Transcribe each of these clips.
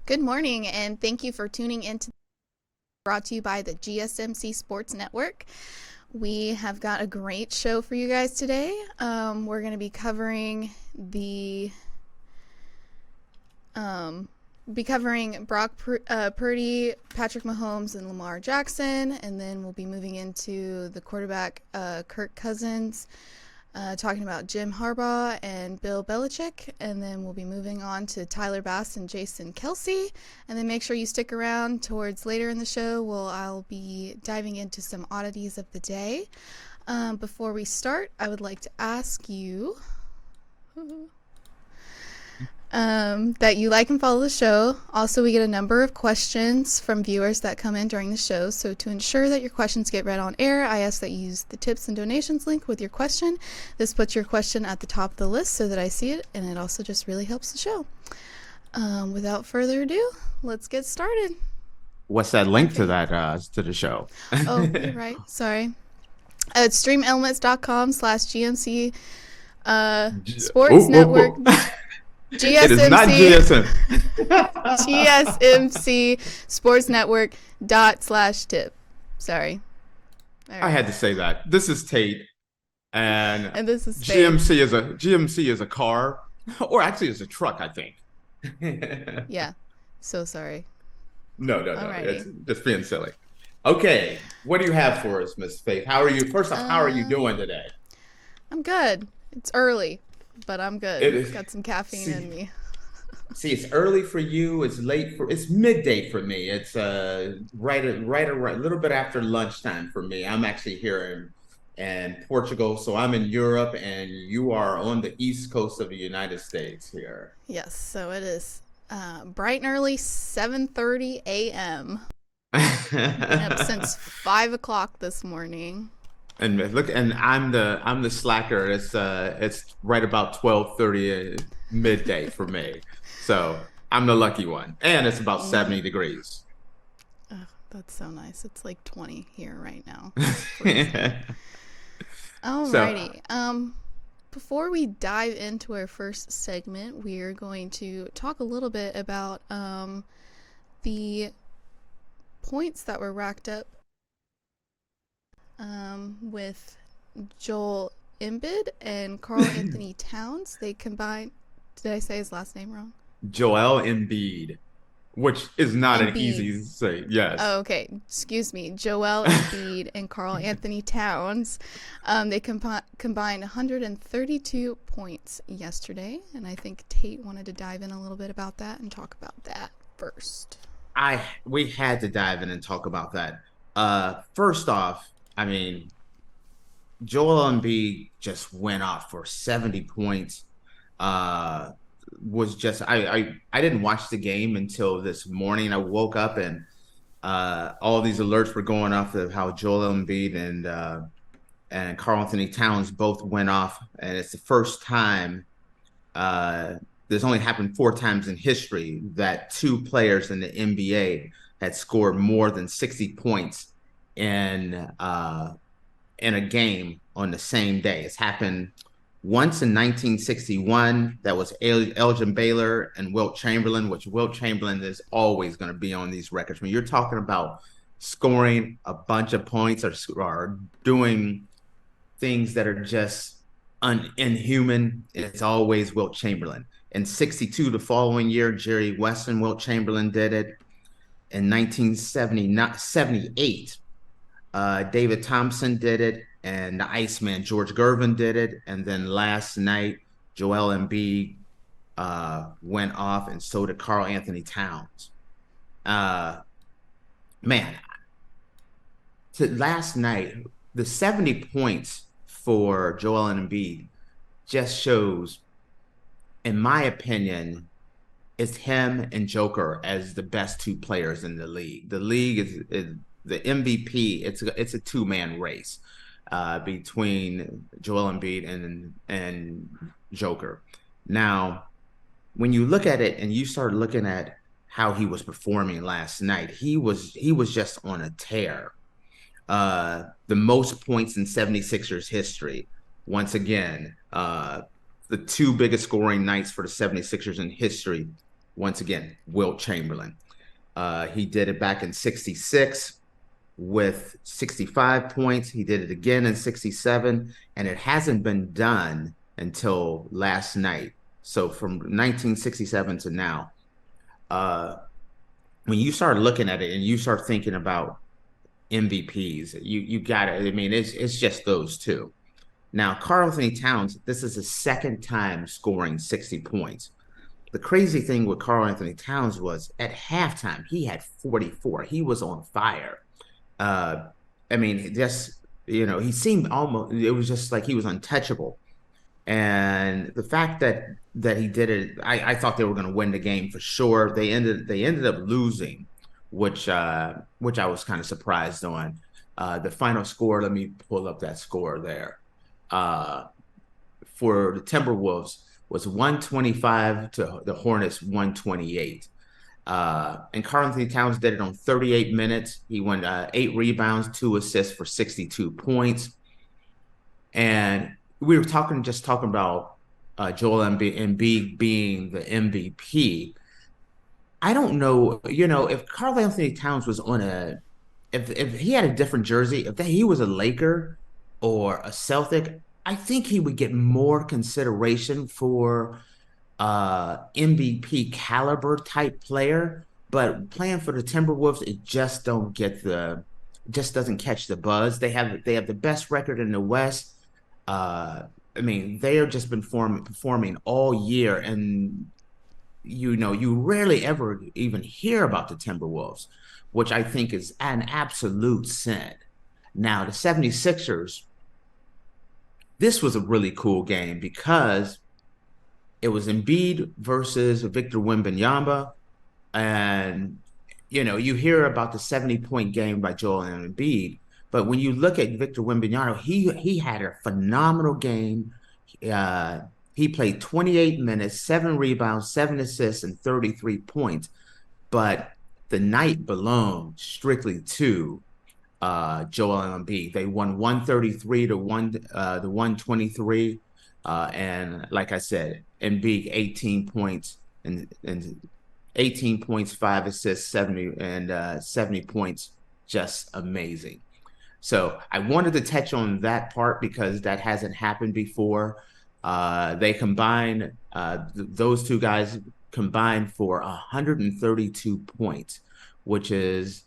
Good morning, and thank you for tuning in to brought to you by the GSMC Sports Network. We have got a great show for you guys today. We're going to be covering Brock Purdy, Patrick Mahomes, and Lamar Jackson, and then we'll be moving into the quarterback Kirk Cousins. Talking about Jim Harbaugh and Bill Belichick, and then we'll be moving on to Tyler Bass and Jason Kelsey, and then make sure you stick around towards later in the show. I'll be diving into some oddities of the day. Before we start, I would like to ask you that you like and follow the show. Also, we get a number of questions from viewers that come in during the show. So to ensure that your questions get read on air, I ask that you use the tips and donations link with your question. This puts your question at the top of the list so that I see it, and it also just really helps the show. Without further ado, let's get started. What's that link to that to the show? Oh, you're right. Sorry. It's streamelements.com/GMC Sports Network. GSMC. It is not GSM. GSMC Sports Network /tip. Sorry. Right. I had to say that. This is Tate, and this is GMC is a car, or actually it's a truck, I think. Yeah. So sorry. No. It's just being silly. Okay, what do you have for us, Miss Faith? How are you? First off, how are you doing today? I'm good. It's early, but I'm good. It's got some caffeine in me. See, it's early for you. It's midday for me. It's right a little bit after lunchtime for me. I'm actually here in Portugal, so I'm in Europe, and you are on the East Coast of the United States here. Yes, so it is bright and early, 7:30 a.m. Been up since 5 o'clock this morning. And look, and I'm the slacker. It's right about 12:30 midday for me, so I'm the lucky one. And it's about 70 degrees. Oh, that's so nice. It's like 20 here right now. Alrighty. Before we dive into our first segment, we're going to talk a little bit about the points that were racked up with Joel Embiid and Karl Anthony Towns. They combined. Did I say his last name wrong? Joel Embiid, which is not an easy to say. Yes. Oh, okay. Excuse me. Joel Embiid and Karl Anthony Towns. They combined 132 points yesterday, and I think Tate wanted to dive in a little bit about that and talk about that first. We had to dive in and talk about that. First off, I mean, Joel Embiid just went off for 70 points. Was just I didn't watch the game until this morning. I woke up and all these alerts were going off of how Joel Embiid and Karl Anthony Towns both went off, and it's the first time. There's only happened 4 times in history that 2 players in the NBA had scored more than 60 points in a game on the same day. It's happened once in 1961. That was Elgin Baylor and Wilt Chamberlain, which Wilt Chamberlain is always going to be on these records. When you're talking about scoring a bunch of points or doing things that are just inhuman, it's always Wilt Chamberlain. In 62, the following year, Jerry West and Wilt Chamberlain did it. In 1978, David Thompson did it, and the Iceman George Gervin did it. And then last night, Joel Embiid went off, and so did Karl Anthony Towns. Last night, the 70 points for Joel Embiid just shows, in my opinion, it's him and Joker as the best 2 players in the league. The league is the MVP. It's a 2-man race between Joel Embiid and Joker. Now, when you look at it and you start looking at how he was performing last night, he was just on a tear. The most points in 76ers history. Once again, the 2 biggest scoring nights for the 76ers in history. once again, Wilt Chamberlain. He did it back in 66 with 65 points. He did it again in 67, and it hasn't been done until last night. So from 1967 to now, uh, when you start looking at it and you start thinking about MVPs, you got it. I mean, it's just those two. Now, Karl Anthony Towns, this is his second time scoring 60 points. The crazy thing with Karl Anthony Towns was at halftime, he had 44. He was on fire. Uh, I mean, just, he seemed almost, it was just like he was untouchable. And the fact that he did it, I thought they were going to win the game for sure. They ended up losing, which I was kind of surprised on. The final score, let me pull up that score there. Uh, for the Timberwolves was 125 to the Hornets 128. And Karl Anthony Towns did it on 38 minutes. He went 8 rebounds, 2 assists for 62 points. And we were just talking about Joel Embiid being the MVP. I don't know, if Karl Anthony Towns was if he had a different jersey, if he was a Laker or a Celtic, I think he would get more consideration for MVP caliber type player. But playing for the Timberwolves, it just doesn't catch the buzz. They have the best record in the West. I mean, they have just been performing all year, and you rarely ever even hear about the Timberwolves, which I think is an absolute sin. Now, the 76ers, this was a really cool game because it was Embiid versus Victor Wembanyama. And, you hear about the 70-point game by Joel Embiid, but when you look at Victor Wembanyama, he had a phenomenal game. Uh, he played 28 minutes, 7 rebounds, 7 assists, and 33 points. But the night belonged strictly to Joel Embiid. They won 133 to 123. And like I said, Embiid 18 points and 18 points, 5 assists, 70 points, just amazing. So I wanted to touch on that part because that hasn't happened before. They combined, those two guys combined for 132 points, which is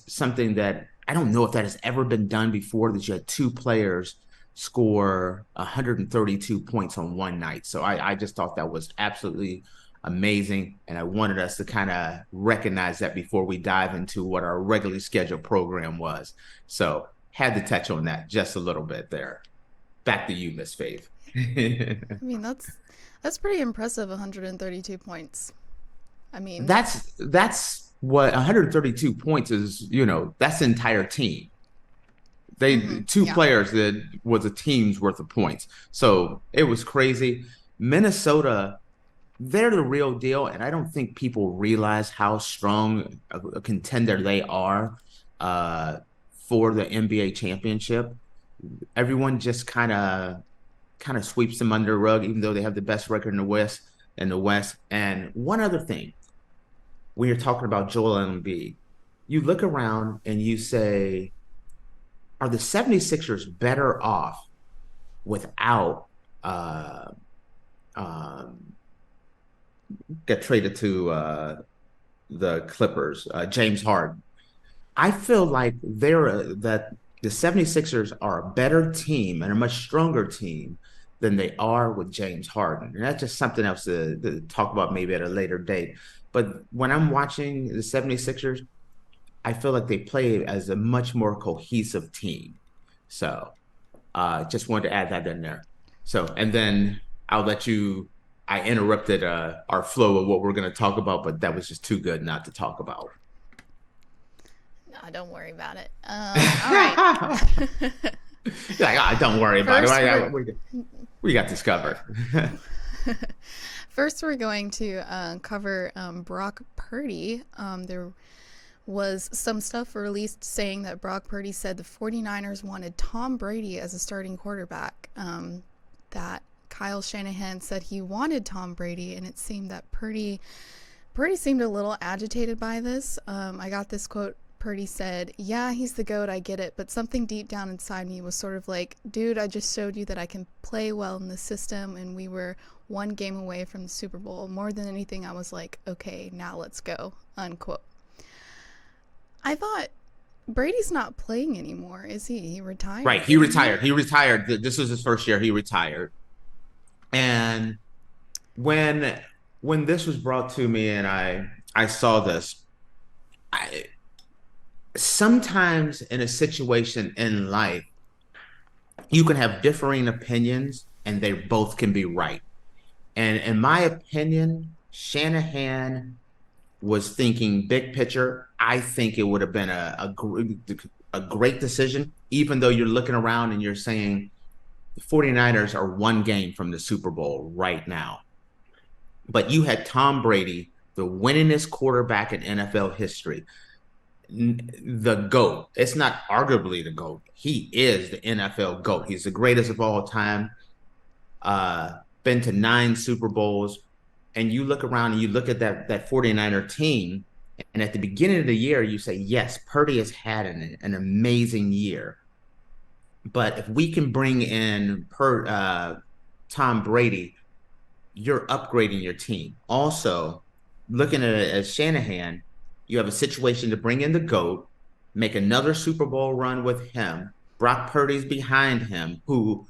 something that I don't know if that has ever been done before, that you had two players score 132 points on one night. So I just thought that was absolutely amazing. And I wanted us to kind of recognize that before we dive into what our regularly scheduled program was. So had to touch on that just a little bit there. Back to you, Miss Faith. I mean, that's pretty impressive, 132 points. I mean, that's what 132 points is, that's the entire team. Two players that was a team's worth of points. So it was crazy. Minnesota, they're the real deal, and I don't think people realize how strong a contender they are for the NBA championship. Everyone just kind of sweeps them under the rug, even though they have the best record in the West. And one other thing, when you're talking about Joel Embiid, you look around and you say, are the 76ers better off without get traded to the Clippers, James Harden? I feel like that the 76ers are a better team and a much stronger team than they are with James Harden. And that's just something else to talk about maybe at a later date. But when I'm watching the 76ers, I feel like they play as a much more cohesive team. So just wanted to add that in there. So, and then I'll let you, I interrupted our flow of what we're going to talk about, but that was just too good not to talk about. no, don't worry about it. All right. Like, don't worry about it. We got this covered. First, we're going to cover Brock Purdy. There was some stuff released saying that Brock Purdy said the 49ers wanted Tom Brady as a starting quarterback. That Kyle Shanahan said he wanted Tom Brady, and it seemed that Purdy seemed a little agitated by this. I got this quote. Purdy said, "Yeah, he's the GOAT, I get it, but something deep down inside me was sort of like, dude, I just showed you that I can play well in the system, and we were one game away from the Super Bowl. More than anything, I was like, okay, now let's go," unquote. I thought, Brady's not playing anymore, is he? He retired. Right. He retired. He retired. This was his first year. He retired. And when this was brought to me and I saw this, sometimes in a situation in life, you can have differing opinions and they both can be right. And in my opinion, Shanahan was thinking big picture. I think it would have been a great decision, even though you're looking around and you're saying the 49ers are one game from the Super Bowl right now. But you had Tom Brady, the winningest quarterback in NFL history, the GOAT. It's not arguably the GOAT. He is the NFL GOAT. He's the greatest of all time. Been to 9 Super Bowls. And you look around and you look at that 49er team, and at the beginning of the year, you say, yes, Purdy has had an amazing year. But if we can bring in Tom Brady, you're upgrading your team. Also, looking at it as Shanahan, you have a situation to bring in the GOAT, make another Super Bowl run with him. Brock Purdy's behind him, who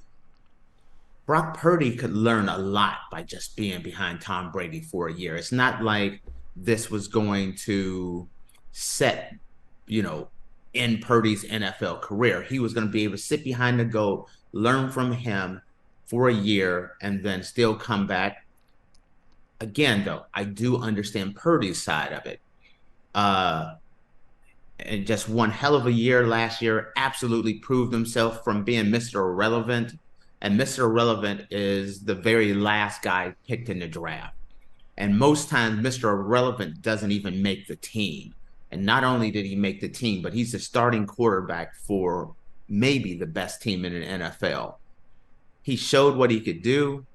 Brock Purdy could learn a lot by just being behind Tom Brady for a year. It's not like this was going to set, in Purdy's NFL career. He was going to be able to sit behind the GOAT, learn from him for a year, and then still come back. Again, though, I do understand Purdy's side of it. And just one hell of a year last year, absolutely proved himself from being Mr. Irrelevant. And Mr. Irrelevant is the very last guy picked in the draft. And most times, Mr. Irrelevant doesn't even make the team. And not only did he make the team, but he's the starting quarterback for maybe the best team in the NFL. He showed what he could do.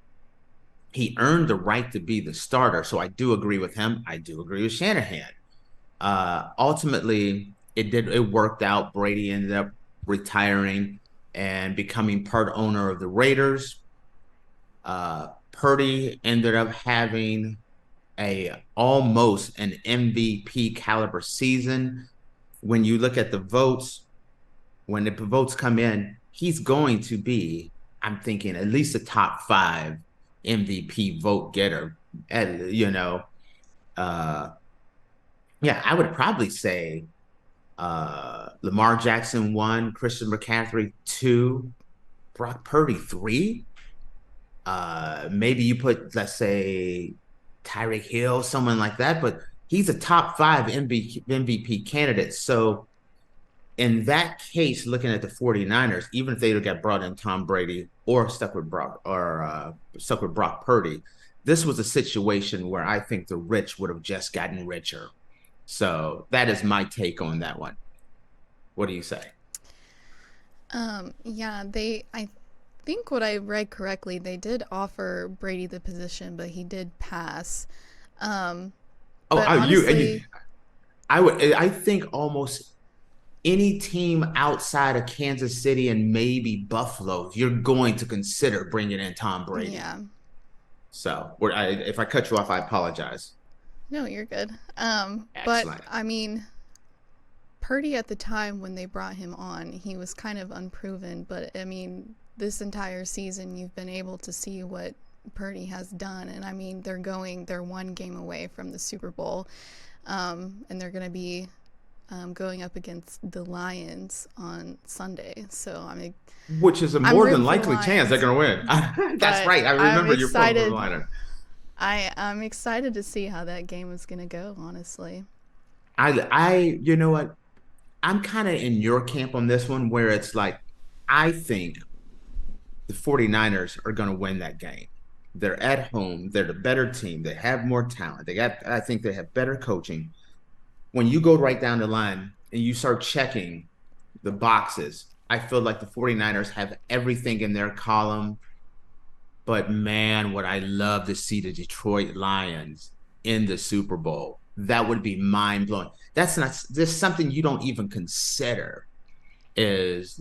He earned the right to be the starter. So I do agree with him. I do agree with Shanahan. Ultimately, it worked out. Brady ended up retiring and becoming part owner of the Raiders. Purdy ended up having almost an MVP caliber season. When you look at the votes, when the votes come in, he's going to be, I'm thinking, at least a top 5 MVP vote getter. Yeah, I would probably say Lamar Jackson 1, Christian McCaffrey 2, Brock Purdy 3. Maybe you put, let's say, Tyreek Hill, someone like that, but he's a top 5 MVP candidate. So in that case, looking at the 49ers, even if they got brought in Tom Brady or stuck with Brock Purdy, this was a situation where I think the rich would have just gotten richer. So that is my take on that one. What do you say? Yeah, I think what I read correctly, they did offer Brady the position, but he did pass. Honestly, I think almost any team outside of Kansas City and maybe Buffalo, you're going to consider bringing in Tom Brady. Yeah. So if I cut you off, I apologize. No, you're good. But I mean, Purdy at the time when they brought him on, he was kind of unproven. But I mean, this entire season, you've been able to see what Purdy has done. And I mean, they're one game away from the Super Bowl. And they're going to be going up against the Lions on Sunday. So I mean, which is a more than likely chance they're going to win. That's right. I remember you're pulling for the Lions. I'm excited to see how that game is going to go, honestly. You know what? I'm kind of in your camp on this one, where it's like, I think the 49ers are going to win that game. They're at home. They're the better team. They have more talent. I think they have better coaching. When you go right down the line and you start checking the boxes, I feel like the 49ers have everything in their column But man, would I love to see the Detroit Lions in the Super Bowl. That would be mind blowing. That's not, there's something you don't even consider is,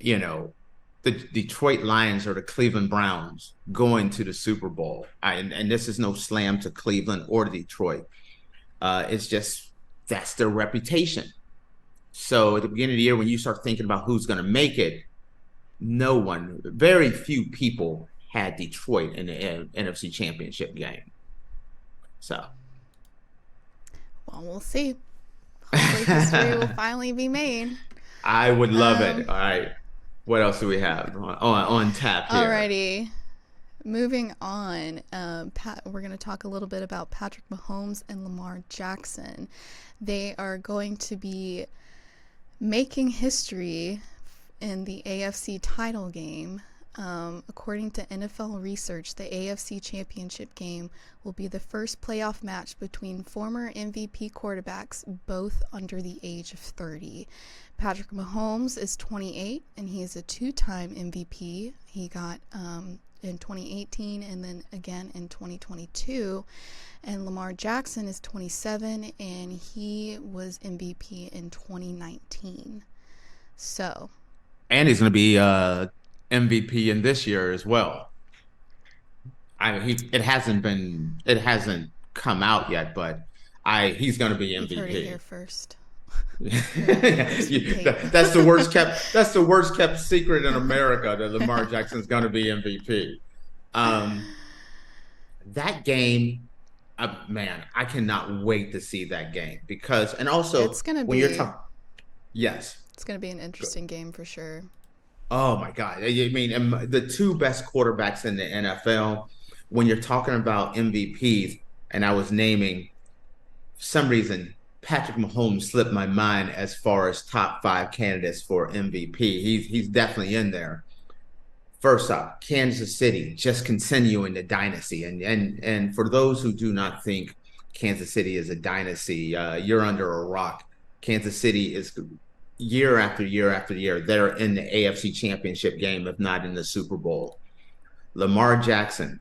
you know, the Detroit Lions or the Cleveland Browns going to the Super Bowl. And this is no slam to Cleveland or Detroit. It's just that's their reputation. So at the beginning of the year, when you start thinking about who's going to make it, no one, very few people had Detroit in the NFC Championship game. So, Well, we'll see. Hopefully, history will finally be made. I would love it. All right, what else do we have on tap here? Alrighty. Moving on, we're going to talk a little bit about Patrick Mahomes and Lamar Jackson. They are going to be making history in the AFC title game. According to NFL research, the AFC Championship game will be the first playoff match between former MVP quarterbacks, both under the age of 30. Patrick Mahomes is 28, and he is a two-time MVP. He got in 2018 and then again in 2022. And Lamar Jackson is 27, and he was MVP in 2019. So. And he's going to be MVP in this year as well. It hasn't come out yet, but he's going to be MVP. You've heard it here first. That's the worst kept secret in America that Lamar Jackson's going to be MVP. That game, man, I cannot wait to see that game because, and also it's going to be, you're talking, yes, it's going to be an interesting game for sure. Oh my God. I mean, the two best quarterbacks in the NFL, when you're talking about MVPs, and I was naming, for some reason, Patrick Mahomes slipped my mind as far as top 5 candidates for MVP. He's definitely in there. First up, Kansas City, just continuing the dynasty. And for those who do not think Kansas City is a dynasty, you're under a rock. Kansas City is year after year after year, they're in the AFC Championship game, if not in the Super Bowl. Lamar Jackson,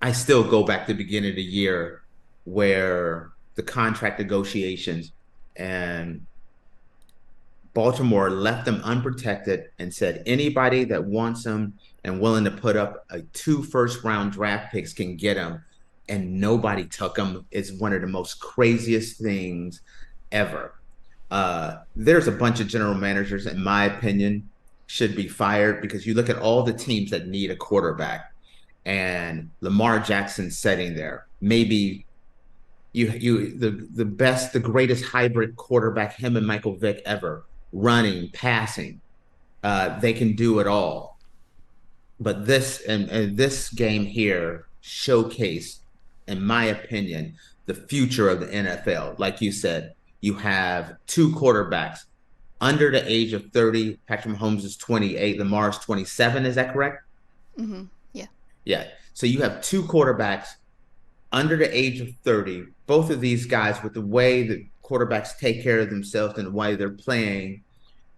I still go back to the beginning of the year where the contract negotiations and Baltimore left them unprotected and said anybody that wants him and willing to put up 2 first-round draft picks can get him, and nobody took him. It's one of the most craziest things ever. There's a bunch of general managers, in my opinion, should be fired because you look at all the teams that need a quarterback, and Lamar Jackson sitting there. Maybe the greatest hybrid quarterback, him and Michael Vick ever, running, passing. They can do it all. But this game here showcased, in my opinion, the future of the NFL. Like you said, you have 2 quarterbacks under the age of 30. Patrick Mahomes is 28. Lamar is 27. Is that correct? Mm-hmm. Yeah. Yeah. So you have 2 quarterbacks under the age of 30. Both of these guys, with the way that quarterbacks take care of themselves and the way they're playing,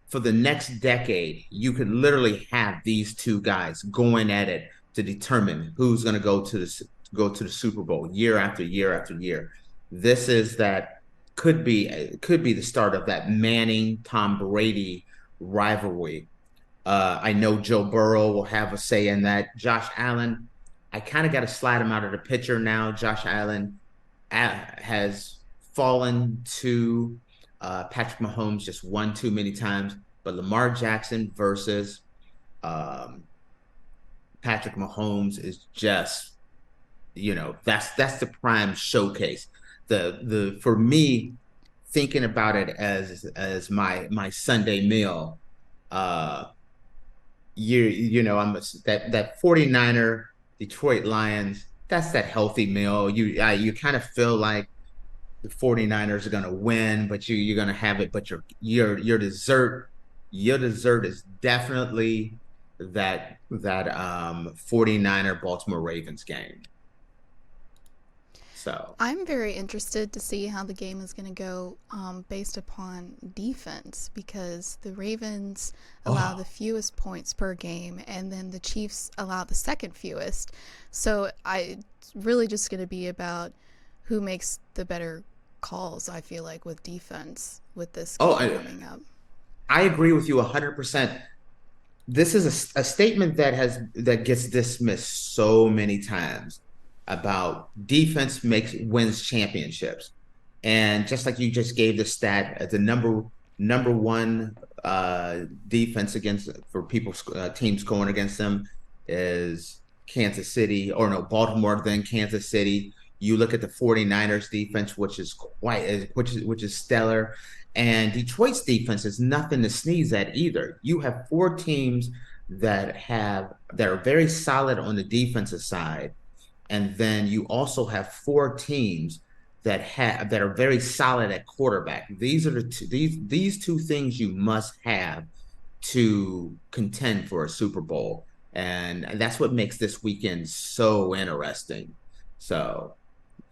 for the next decade, you could literally have these 2 guys going at it to determine who's going to go to the Super Bowl year after year after year. This is that could be the start of that Manning-Tom Brady rivalry. I know Joe Burrow will have a say in that. Josh Allen, I kind of got to slide him out of the picture now. Josh Allen has fallen to Patrick Mahomes just one too many times. But Lamar Jackson versus Patrick Mahomes is just, that's the prime showcase. For me, thinking about it as my Sunday meal, I'm that 49er Detroit Lions, that's that healthy meal. You kind of feel like the 49ers are going to win, but you're going to have it, but your dessert is definitely that 49er Baltimore Ravens game. So, I'm very interested to see how the game is going to go based upon defense, because the Ravens allow the oh, fewest points per game, and then the Chiefs allow the second fewest. So it's really just going to be about who makes the better calls, I feel like, with defense with this oh, game coming up. I agree with you 100%. This is a statement that gets dismissed so many times about defense wins championships. And just like you just gave the stat, the number one defense against for people teams going against them is Kansas City, or no, Baltimore, then Kansas City. You look at the 49ers defense, which is which is stellar. And Detroit's defense is nothing to sneeze at either. You have four teams that are very solid on the defensive side, and then you also have four teams that are very solid at quarterback. These are these two things you must have to contend for a Super Bowl, and that's what makes this weekend so interesting. So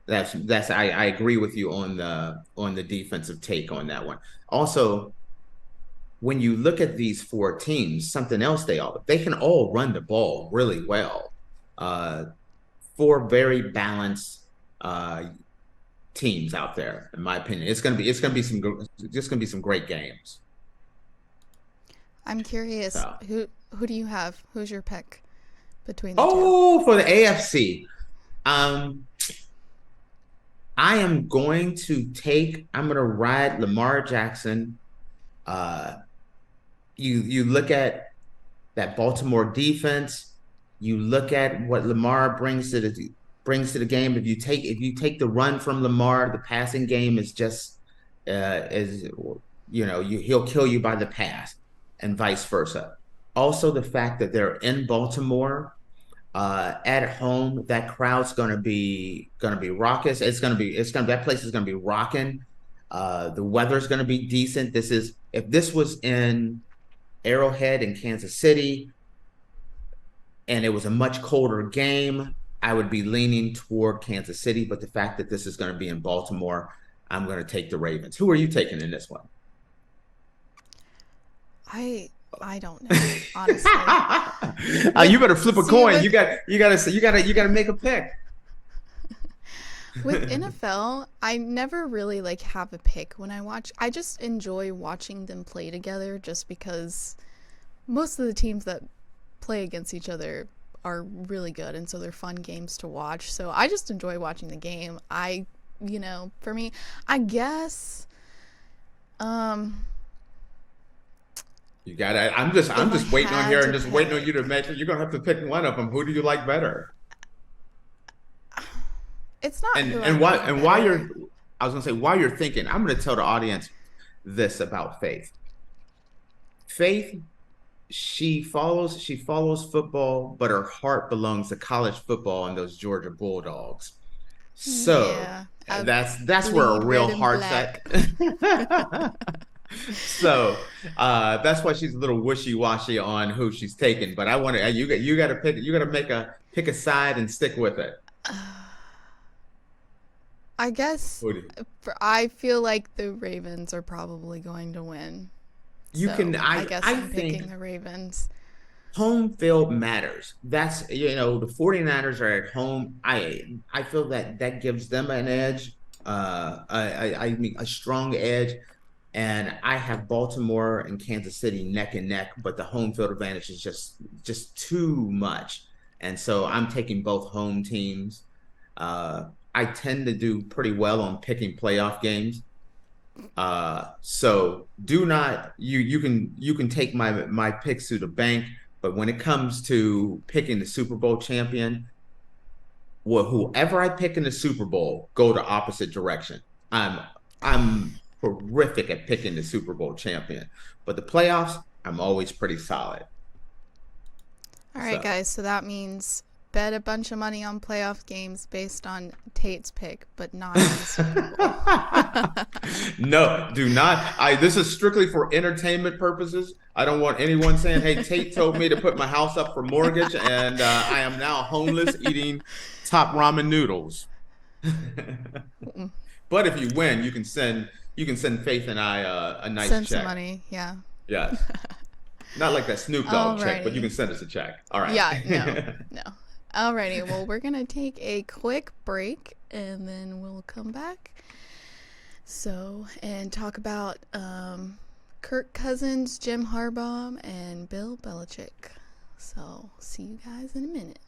that's I agree with you on the defensive take on that one. Also, when you look at these four teams, something else they can all run the ball really well. Uh, Four very balanced teams out there, in my opinion. It's gonna be some great games. I'm curious, So, who do you have? Who's your pick between the two? oh, for the AFC, um, I'm gonna ride Lamar Jackson. Uh, you look at that Baltimore defense. You look at what Lamar brings to the game. If you take the run from Lamar, the passing game is just is he'll kill you by the pass, and vice versa. Also, the fact that they're in Baltimore at home, that crowd's gonna be raucous. That place is gonna be rocking. The weather's gonna be decent. If this was in Arrowhead in Kansas City and it was a much colder game, I would be leaning toward Kansas City. But the fact that this is going to be in Baltimore, I'm going to take the Ravens. Who are you taking in this one? I don't know, honestly. You better flip a See, coin. You gotta make a pick. with NFL, I never really like have a pick when I watch. I just enjoy watching them play together, just because most of the teams that play against each other are really good, and so they're fun games to watch. So I just enjoy watching the game. For me, I guess You got it. I'm if I just waiting on had here to and just waiting on pick, you to mention. You're gonna have to pick one of them. Who do you like better? it's not And who I and why like and while better. you're I was gonna say, while you're thinking, I'm gonna tell the audience this about Faith. Faith, she follows football, but her heart belongs to college football and those Georgia Bulldogs. So Yeah, I that's where a bleed real red and heart's at. black. So that's why she's a little wishy-washy on who she's taking. But I want to you got to pick a side and stick with it. I guess Who do you, I feel like the Ravens are probably going to win. you can So I guess I I'm think picking the Ravens. home field matters. That's the 49ers are at home. I feel that gives them an edge. I mean a strong edge. And I have Baltimore and Kansas City neck and neck, but the home field advantage is just too much. And so I'm taking both home teams. Uh, I tend to do pretty well on picking playoff games. So do not you can take my picks to the bank, but when it comes to picking the Super Bowl champion, well, whoever I pick in the Super Bowl, go the opposite direction. I'm horrific at picking the Super Bowl champion, but the playoffs, I'm always pretty solid. All right, So guys. So that means bet a bunch of money on playoff games based on Tate's pick, but not on the Super Bowl. no, do not. This is strictly for entertainment purposes. I don't want anyone saying, "Hey, Tate told me to put my house up for mortgage, and I am now homeless eating top ramen noodles." Mm, But if you win, you can send Faith and I a nice send some check. money. Yeah. Yes. Not like that Snoop Dogg check, but you can Alrighty. send us a check. All right. Yeah, no, no. Alrighty, well, we're gonna take a quick break and then we'll come back. So, and talk about Kirk Cousins, Jim Harbaugh, and Bill Belichick. So, see you guys in a minute.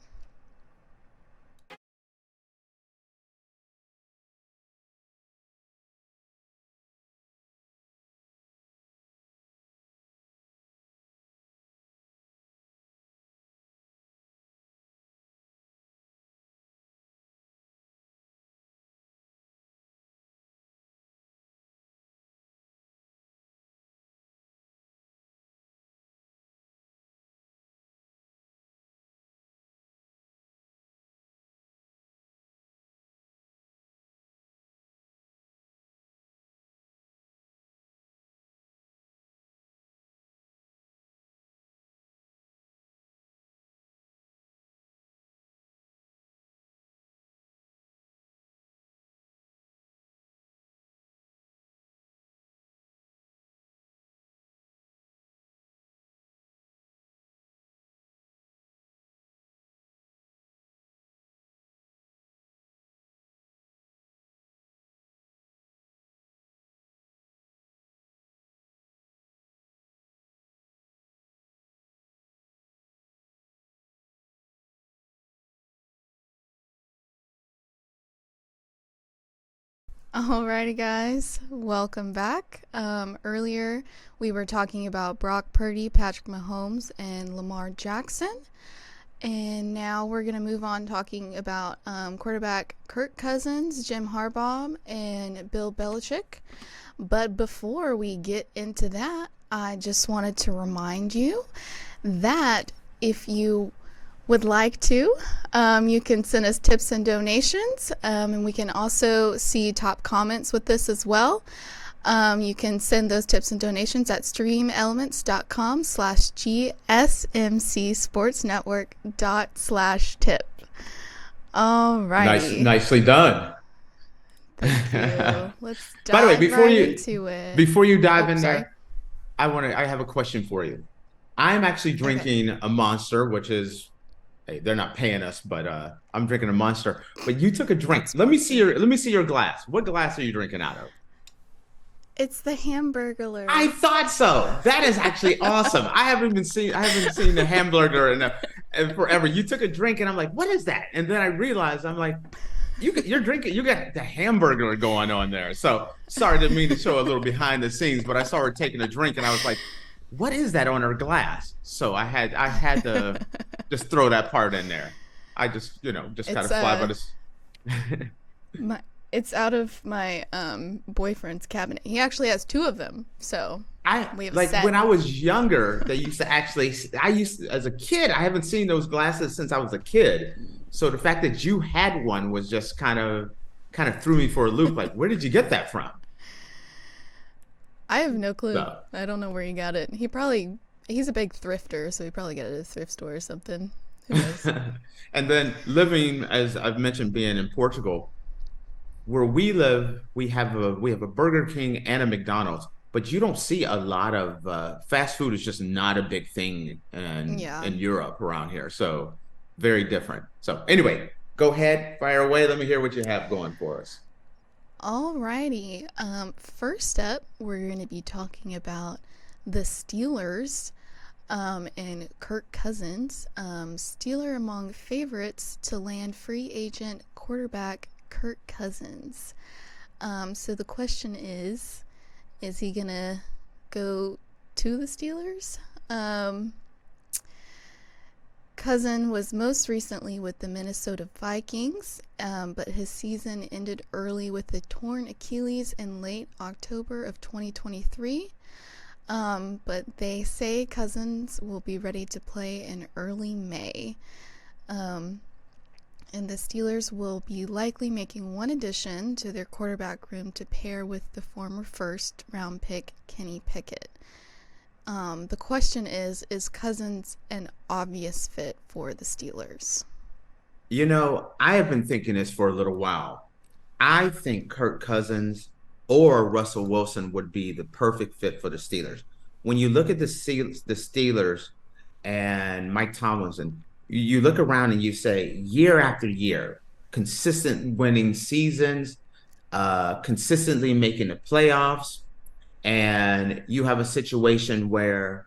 Alrighty, guys, welcome back. Earlier, we were talking about Brock Purdy, Patrick Mahomes, and Lamar Jackson. And now we're going to move on talking about quarterback Kirk Cousins, Jim Harbaugh, and Bill Belichick. But before we get into that, I just wanted to remind you that if you would like to, you can send us tips and donations, and we can also see top comments with this as well. You can send those tips and donations at streamelements.com/gsmcsportsnetwork./tip. Alrighty. Nicely done. Thank you. Let's By the way, dive right into it. before you dive Oh, in sorry. there, I have a question for you. I'm actually Okay. drinking a Monster, which is, hey, they're not paying us, but I'm drinking a Monster. But you took a drink. Not sponsored. Let me see your glass. What glass are you drinking out of? It's the I Hamburglar. thought so. That is actually awesome. I haven't seen the hamburger in forever. You took a drink and I'm like, what is that? And then I realized I'm like, you're drinking, you got the hamburger going on there. So sorry, didn't mean to show a little behind the scenes, but I saw her taking a drink and I was like, what is that on her glass? So I had to just throw that part in there. I just, just kind It's of fly by this. my it's out of my boyfriend's cabinet. He actually has two of them, so I we have a like set. when I was younger, they used to actually, as a kid, I haven't seen those glasses since I was a kid. So the fact that you had one was just kind of threw me for a loop. Like, where did you get that from? I have no clue. So, I don't know where he got it. He's a big thrifter, so he probably got it at a thrift store or something. Who knows? and then living, as I've mentioned, being in Portugal, where we live, we have a Burger King and a McDonald's, but you don't see a lot of fast food is just not a big thing Yeah. in Europe around here. So very different. So anyway, go ahead, fire away. Let me hear what you have going for us. Alrighty. First up, we're going to be talking about the Steelers and Kirk Cousins. Steeler among favorites to land free agent quarterback Kirk Cousins. So the question is he going to go to the Steelers? Cousin was most recently with the Minnesota Vikings, but his season ended early with a torn Achilles in late October of 2023. But they say Cousins will be ready to play in early May. And the Steelers will be likely making one addition to their quarterback room to pair with the former first round pick Kenny Pickett. The question is Cousins an obvious fit for the Steelers? I have been thinking this for a little while. I think Kirk Cousins or Russell Wilson would be the perfect fit for the Steelers. When you look at the Steelers and Mike Tomlinson, you look around and you say year after year, consistent winning seasons, consistently making the playoffs, and you have a situation where,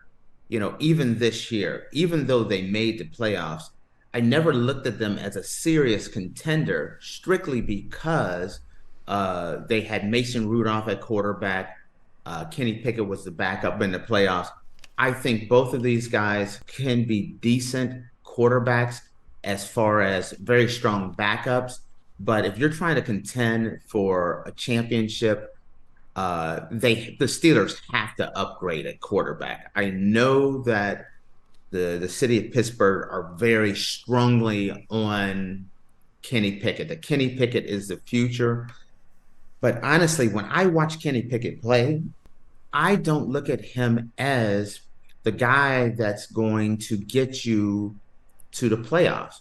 even this year, even though they made the playoffs, I never looked at them as a serious contender strictly because they had Mason Rudolph at quarterback. Kenny Pickett was the backup in the playoffs. I think both of these guys can be decent quarterbacks as far as very strong backups. But if you're trying to contend for a championship, the Steelers have to upgrade at quarterback. I know that the city of Pittsburgh are very strongly on Kenny Pickett. That Kenny Pickett is the future. But honestly, when I watch Kenny Pickett play, I don't look at him as the guy that's going to get you to the playoffs.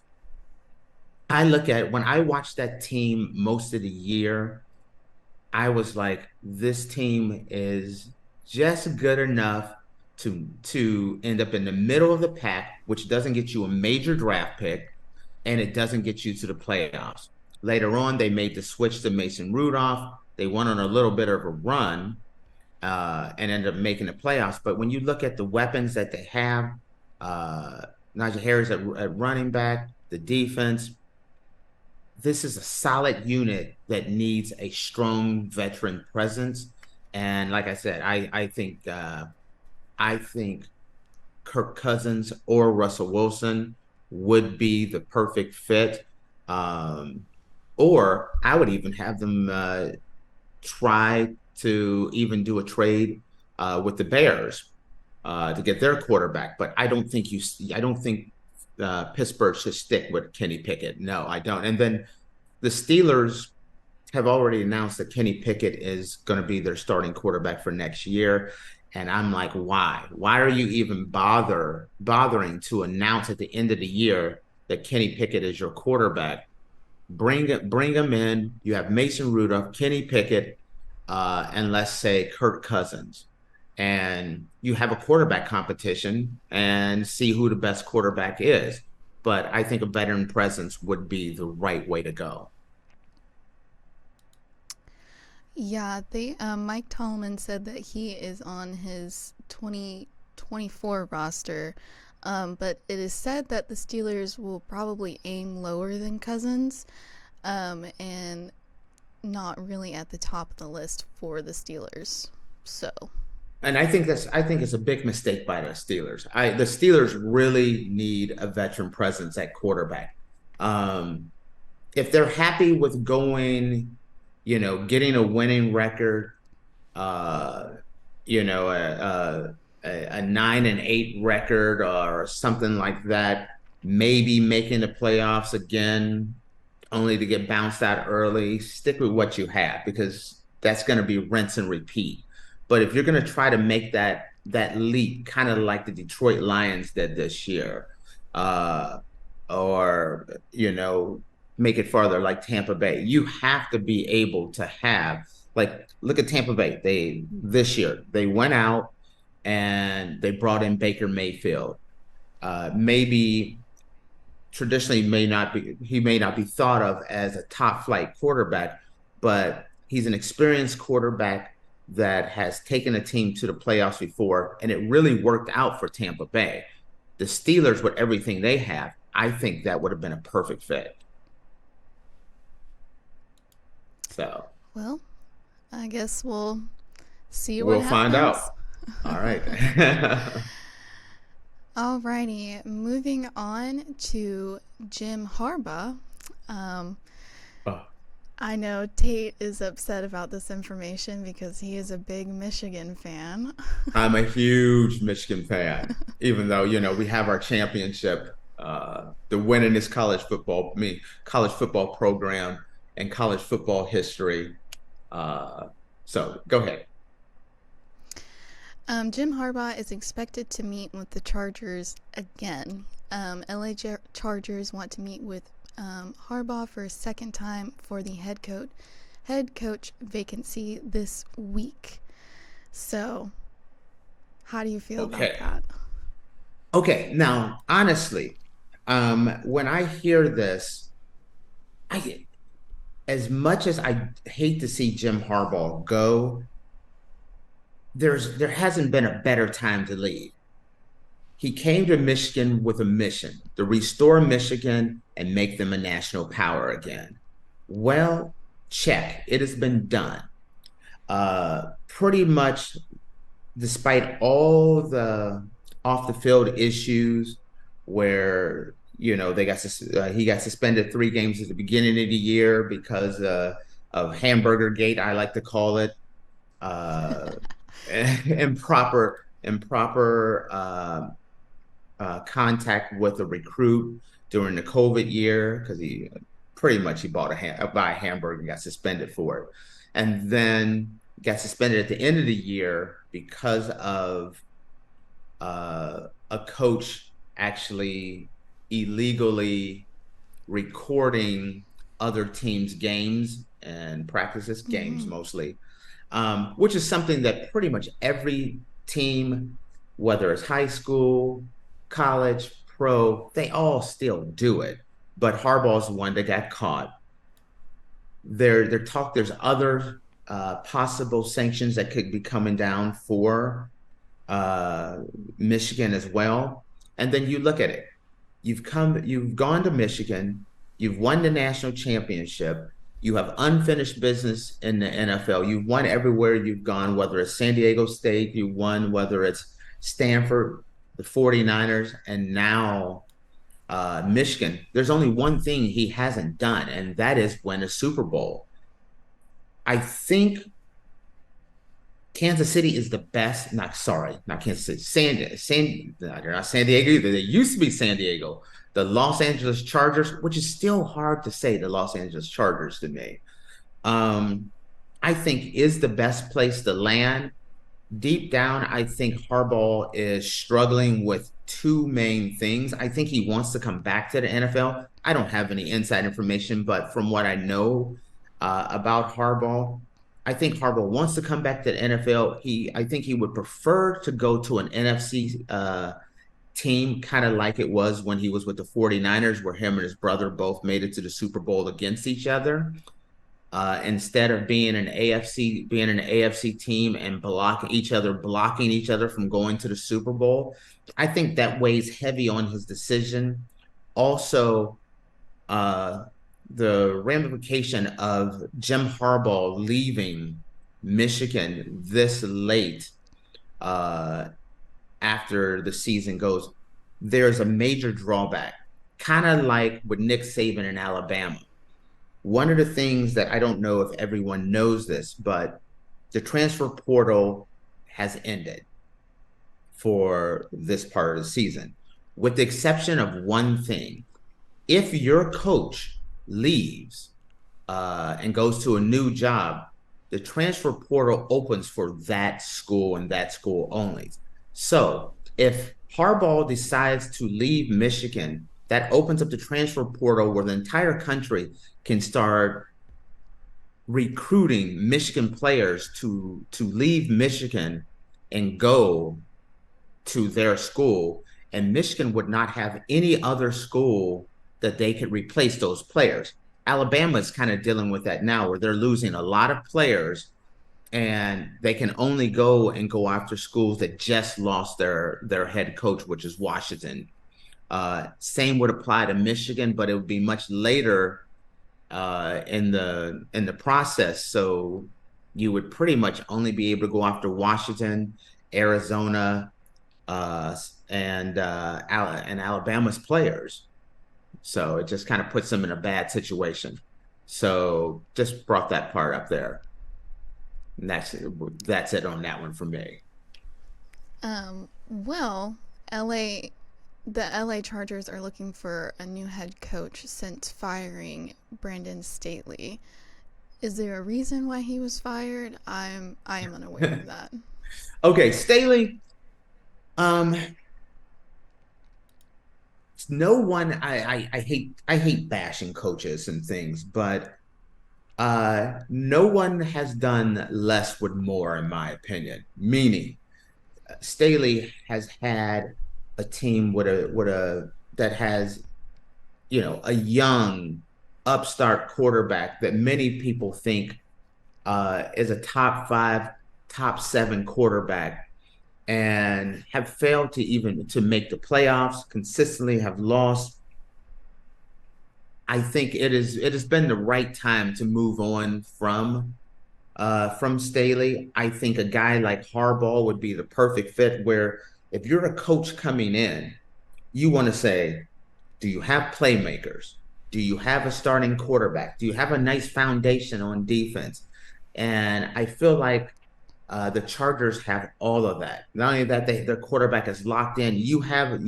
I look at when I watch that team most of the year, I was like, this team is just good enough to end up in the middle of the pack, which doesn't get you a major draft pick, and it doesn't get you to the playoffs. Later on, they made the switch to Mason Rudolph. They went on a little bit of a run and ended up making the playoffs. But when you look at the weapons that they have, uh, Najee Harris at running back, the defense, this is a solid unit that needs a strong veteran presence. And like I said, I think Kirk Cousins or Russell Wilson would be the perfect fit. Um, or I would even have them try to even do a trade with the Bears to get their quarterback. But I don't think Pittsburgh should stick with Kenny Pickett. No, I don't. And then the Steelers have already announced that Kenny Pickett is going to be their starting quarterback for next year. And I'm like, why? Why are you even bothering to announce at the end of the year that Kenny Pickett is your quarterback? Bring him in. You have Mason Rudolph, Kenny Pickett, and let's say Kirk Cousins, and you have a quarterback competition and see who the best quarterback is. But I think a veteran presence would be the right way to go. Yeah, they Mike Tolman said that he is on his 2024 roster, but it is said that the Steelers will probably aim lower than Cousins, and not really at the top of the list for the Steelers. So, And I think it's a big mistake by the Steelers. The Steelers really need a veteran presence at quarterback. Um, if they're happy with getting a winning record, uh, a 9-8 record or something like that, maybe making the playoffs again, only to get bounced out early. Stick with what you have because that's going to be rinse and repeat. But if you're going to try to make that leap, kind of like the Detroit Lions did this year, uh, or make it farther like Tampa Bay, you have to be able to have like look at Tampa Bay. They this year they went out and they brought in Baker Mayfield. Maybe traditionally may not be thought of as a top flight quarterback, but he's an experienced quarterback that has taken a team to the playoffs before, and it really worked out for Tampa Bay. The Steelers, with everything they have, I think that would have been a perfect fit. So well, I guess we'll see what we'll find happens. out. All right. Alrighty, moving on to Jim Harbaugh. Um, Oh, I know Tate is upset about this information because he is a big Michigan fan. I'm a huge Michigan fan, even though, we have our championship, the winningest college football program and college football history. So go ahead. Jim Harbaugh is expected to meet with the Chargers again. LA Chargers want to meet with Harbaugh for a second time for the head coach head coach vacancy this week. So, how do you feel about Okay. that? Okay. Now, honestly, when I hear this, I as much as I hate to see Jim Harbaugh go, there hasn't been a better time to leave. He came to Michigan with a mission to restore Michigan and make them a national power again. Well, check. It has been done. Pretty much, despite all the off the field issues, where they he got suspended 3 games at the beginning of the year because of Hamburger Gate, I like to call it, uh, improper contact with a recruit during the COVID year because he pretty much he bought a hamburger and got suspended for it, and then got suspended at the end of the year because of a coach actually illegally recording other teams' games and practices, games Mm-hmm. mostly, which is something that pretty much every team, whether it's high school, college, pro, they all still do it. But Harbaugh's the one that got caught. There's other possible sanctions that could be coming down for uh, Michigan as well. And then you look at it. You've gone to Michigan, you've won the national championship, you have unfinished business in the NFL. You've won everywhere you've gone, whether it's San Diego State, you won, whether it's Stanford, the 49ers, and now Michigan. There's only one thing he hasn't done, and that is win a Super Bowl. I think Kansas City is the best. Not sorry, not Kansas City. They're not San Diego either. They used to be San Diego. The Los Angeles Chargers, which is still hard to say the Los Angeles Chargers to me. Um, I think is the best place to land. Deep down, I think Harbaugh is struggling with two main things. I think he wants to come back to the NFL. I don't have any inside information, but from what I know about Harbaugh, I think Harbaugh wants to come back to the NFL. I think he would prefer to go to an NFC team, kind of like it was when he was with the 49ers, where him and his brother both made it to the Super Bowl against each other. Instead of being an AFC team and blocking each other from going to the Super Bowl. I think that weighs heavy on his decision. Also, uh, the ramification of Jim Harbaugh leaving Michigan this late uh, after the season goes, there's a major drawback, kind of like with Nick Saban in Alabama. One of the things that I don't know if everyone knows this, but the transfer portal has ended for this part of the season, with the exception of one thing. If your coach leaves and goes to a new job, the transfer portal opens for that school and that school only. So if Harbaugh decides to leave Michigan, that opens up the transfer portal where the entire country can start recruiting Michigan players to leave Michigan and go to their school, and Michigan would not have any other school that they could replace those players. Alabama is kind of dealing with that now, where they're losing a lot of players, and they can only go after schools that just lost their head coach, which is Washington. Same would apply to Michigan, but it would be much later in the process. So you would pretty much only be able to go after Washington, Arizona, uh, and Alabama's players. So it just kind of puts them in a bad situation. So just brought that part up there. And that's it on that one for me. Well, LA, the LA Chargers are looking for a new head coach since firing Brandon Staley. Is there a reason why he was fired? I am unaware of that. Okay, Staley. Um, no one. I hate bashing coaches and things, but No one has done less with more, in my opinion. Meaning, Staley has had a team with a that has, a young upstart quarterback that many people think is a top five, top seven quarterback, and have failed to even to make the playoffs, consistently have lost. I think it has been the right time to move on from Staley. I think a guy like Harbaugh would be the perfect fit, where if you're a coach coming in, you want to say, do you have playmakers? Do you have a starting quarterback? Do you have a nice foundation on defense? And I feel like the Chargers have all of that. Not only that, their quarterback is locked in. You have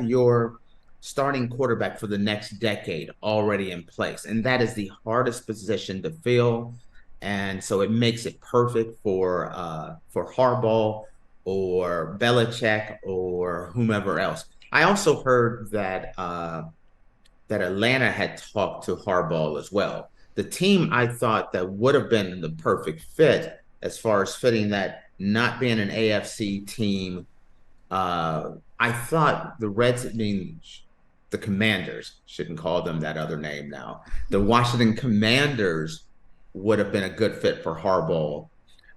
your starting quarterback for the next decade already in place, and that is the hardest position to fill. And so it makes it perfect for Harbaugh or Belichick or whomever else. I also heard that Atlanta had talked to Harbaugh as well. The team I thought that would have been the perfect fit as far as fitting that, not being an AFC team. I thought the Commanders, shouldn't call them that other name now. The Washington Commanders would have been a good fit for Harbaugh,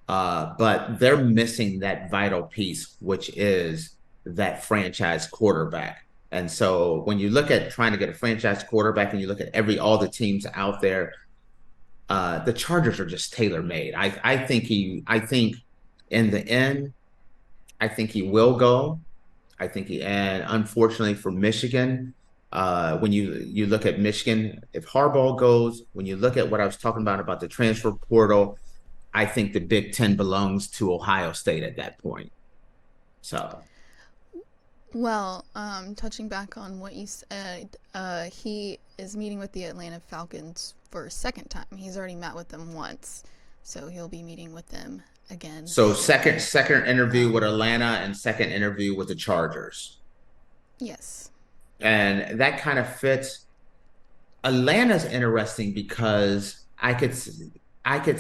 but they're missing that vital piece, which is that franchise quarterback. And so when you look at trying to get a franchise quarterback and you look at all the teams out there, the Chargers are just tailor made. I think in the end, I think he will go. And unfortunately for Michigan, when you look at Michigan, if Harbaugh goes, when you look at what I was talking about the transfer portal, I think the Big Ten belongs to Ohio State at that point. So, Well, touching back on what you said, he is meeting with the Atlanta Falcons for a second time. He's already met with them once, so he'll be meeting with them again so soon. second interview with Um, Atlanta and second interview with the Chargers, yes. and that kind of fits. Atlanta's interesting because I could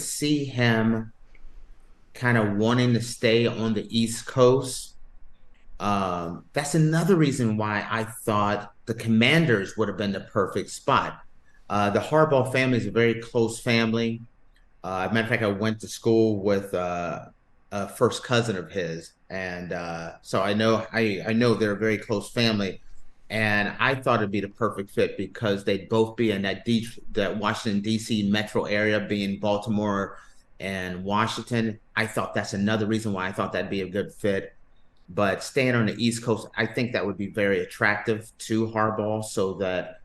see him kind of wanting to stay on the East Coast. That's another reason why I thought the Commanders would have been the perfect spot. The Harbaugh family is a very close family. Matter of fact, I went to school with a first cousin of his, and so I know they're a very close family. And I thought it'd be the perfect fit because they'd both be in that Washington D.C. metro area, being Baltimore and Washington. I thought that's another reason why I thought that'd be a good fit. But staying on the East Coast, I think that would be very attractive to Harbaugh, so that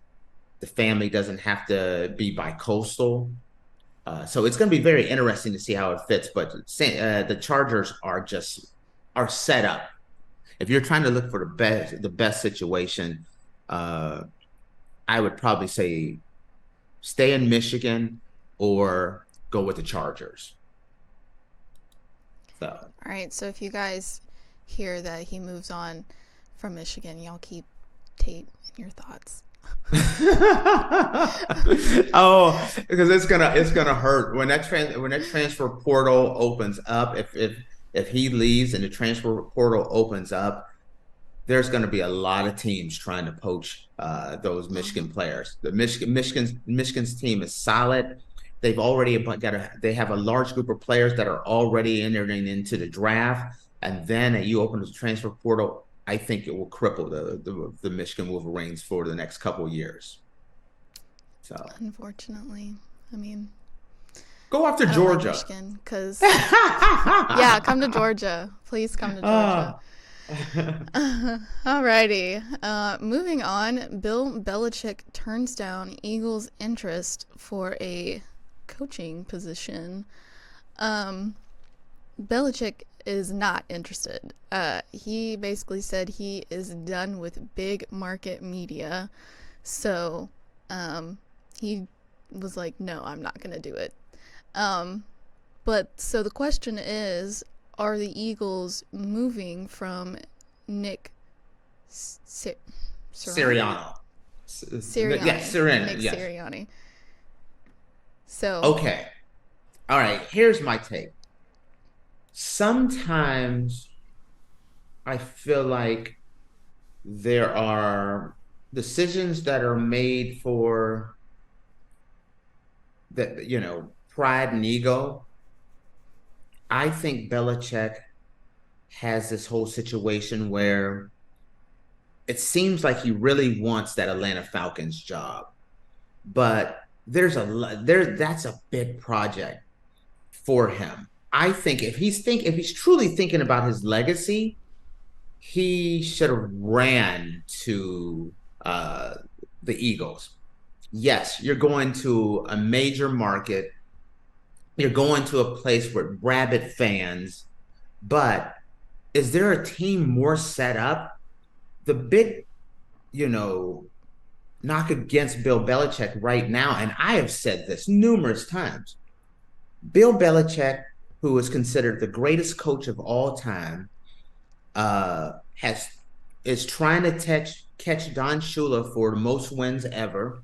the family doesn't have to be bi-coastal. So it's going to be very interesting to see how it fits. But the Chargers are set up. If you're trying to look for the best situation, uh, I would probably say stay in Michigan or go with the Chargers. So. All right. So if you guys hear that he moves on from Michigan, y'all keep Tate in your thoughts. Oh, because it's gonna hurt when that transfer portal opens up. If he leaves and the transfer portal opens up, there's going to be a lot of teams trying to poach those Michigan players. The Michigan's team is solid. They have a large group of players that are already entering into the draft, and then you open the transfer portal. I think it will cripple the Michigan Wolverines for the next couple of years. So Unfortunately, I mean, go after I don't like Georgia. Michigan because, yeah, come to Georgia. Please come to Georgia. Ah. Alrighty. Moving on, Bill Belichick turns down Eagles' interest for a coaching position. Belichick is not interested. He basically said he is done with big market media. So he was like, no, I'm not going to do it. But so the question is, are the Eagles moving from Nick Sirianni? Sirianno. Sirianni. Yeah, Sirianni. Nick Yes. Sirianni. So, Okay. All right. Here's my take. Sometimes I feel like there are decisions that are made for that, pride and ego. I think Belichick has this whole situation where it seems like he really wants that Atlanta Falcons job, but that's a big project for him. I think if he's truly thinking about his legacy, he should have ran to uh, the Eagles. Yes, you're going to a major market. You're going to a place with rabid fans, but is there a team more set up? The big, you know, knock against Bill Belichick right now, and I have said this numerous times. Bill Belichick, who is considered the greatest coach of all time, has is trying to catch Don Shula for the most wins ever,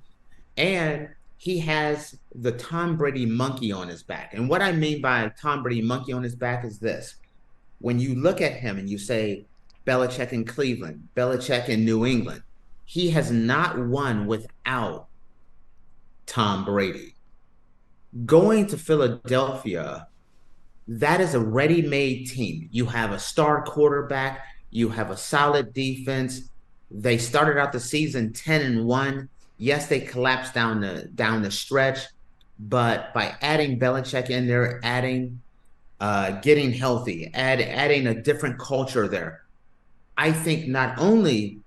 and he has the Tom Brady monkey on his back. And what I mean by Tom Brady monkey on his back is this: when you look at him and you say Belichick in Cleveland, Belichick in New England, he has not won without Tom Brady. Going to Philadelphia, that is a ready-made team. You have a star quarterback, you have a solid defense. They started out the season 10-1. Yes, they collapsed down the stretch, but by adding Belichick in there, getting healthy, adding a different culture there, I think not only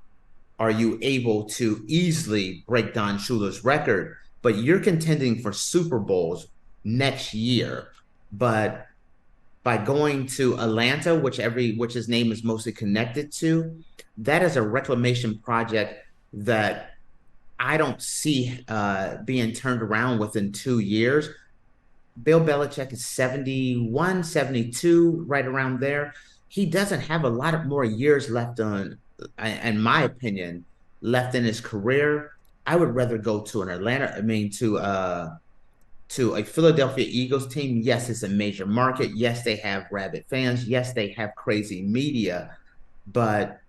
are you able to easily break Don Shula's record, but you're contending for Super Bowls next year. But by going to Atlanta, which his name is mostly connected to, that is a reclamation project that I don't see being turned around within 2 years. Bill Belichick is 71, 72, right around there. He doesn't have a lot of more years left in my opinion, left in his career. I would rather go to an Atlanta, I mean, to a Philadelphia Eagles team. Yes, it's a major market. Yes, they have rabid fans. Yes, they have crazy media, but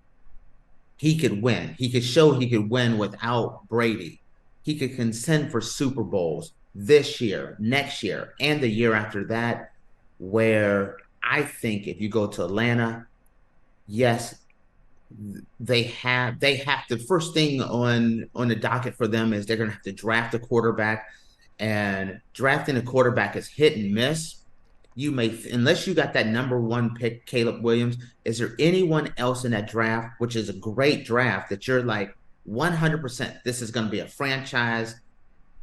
he could win. He could show he could win without Brady. He could contend for Super Bowls this year, next year, and the year after that. Where I think if you go to Atlanta, yes, they have the first thing on the docket for them is they're going to have to draft a quarterback, and drafting a quarterback is hit and miss. You may, unless you got that number one pick, Caleb Williams. Is there anyone else in that draft, which is a great draft, that you're like 100% this is going to be a franchise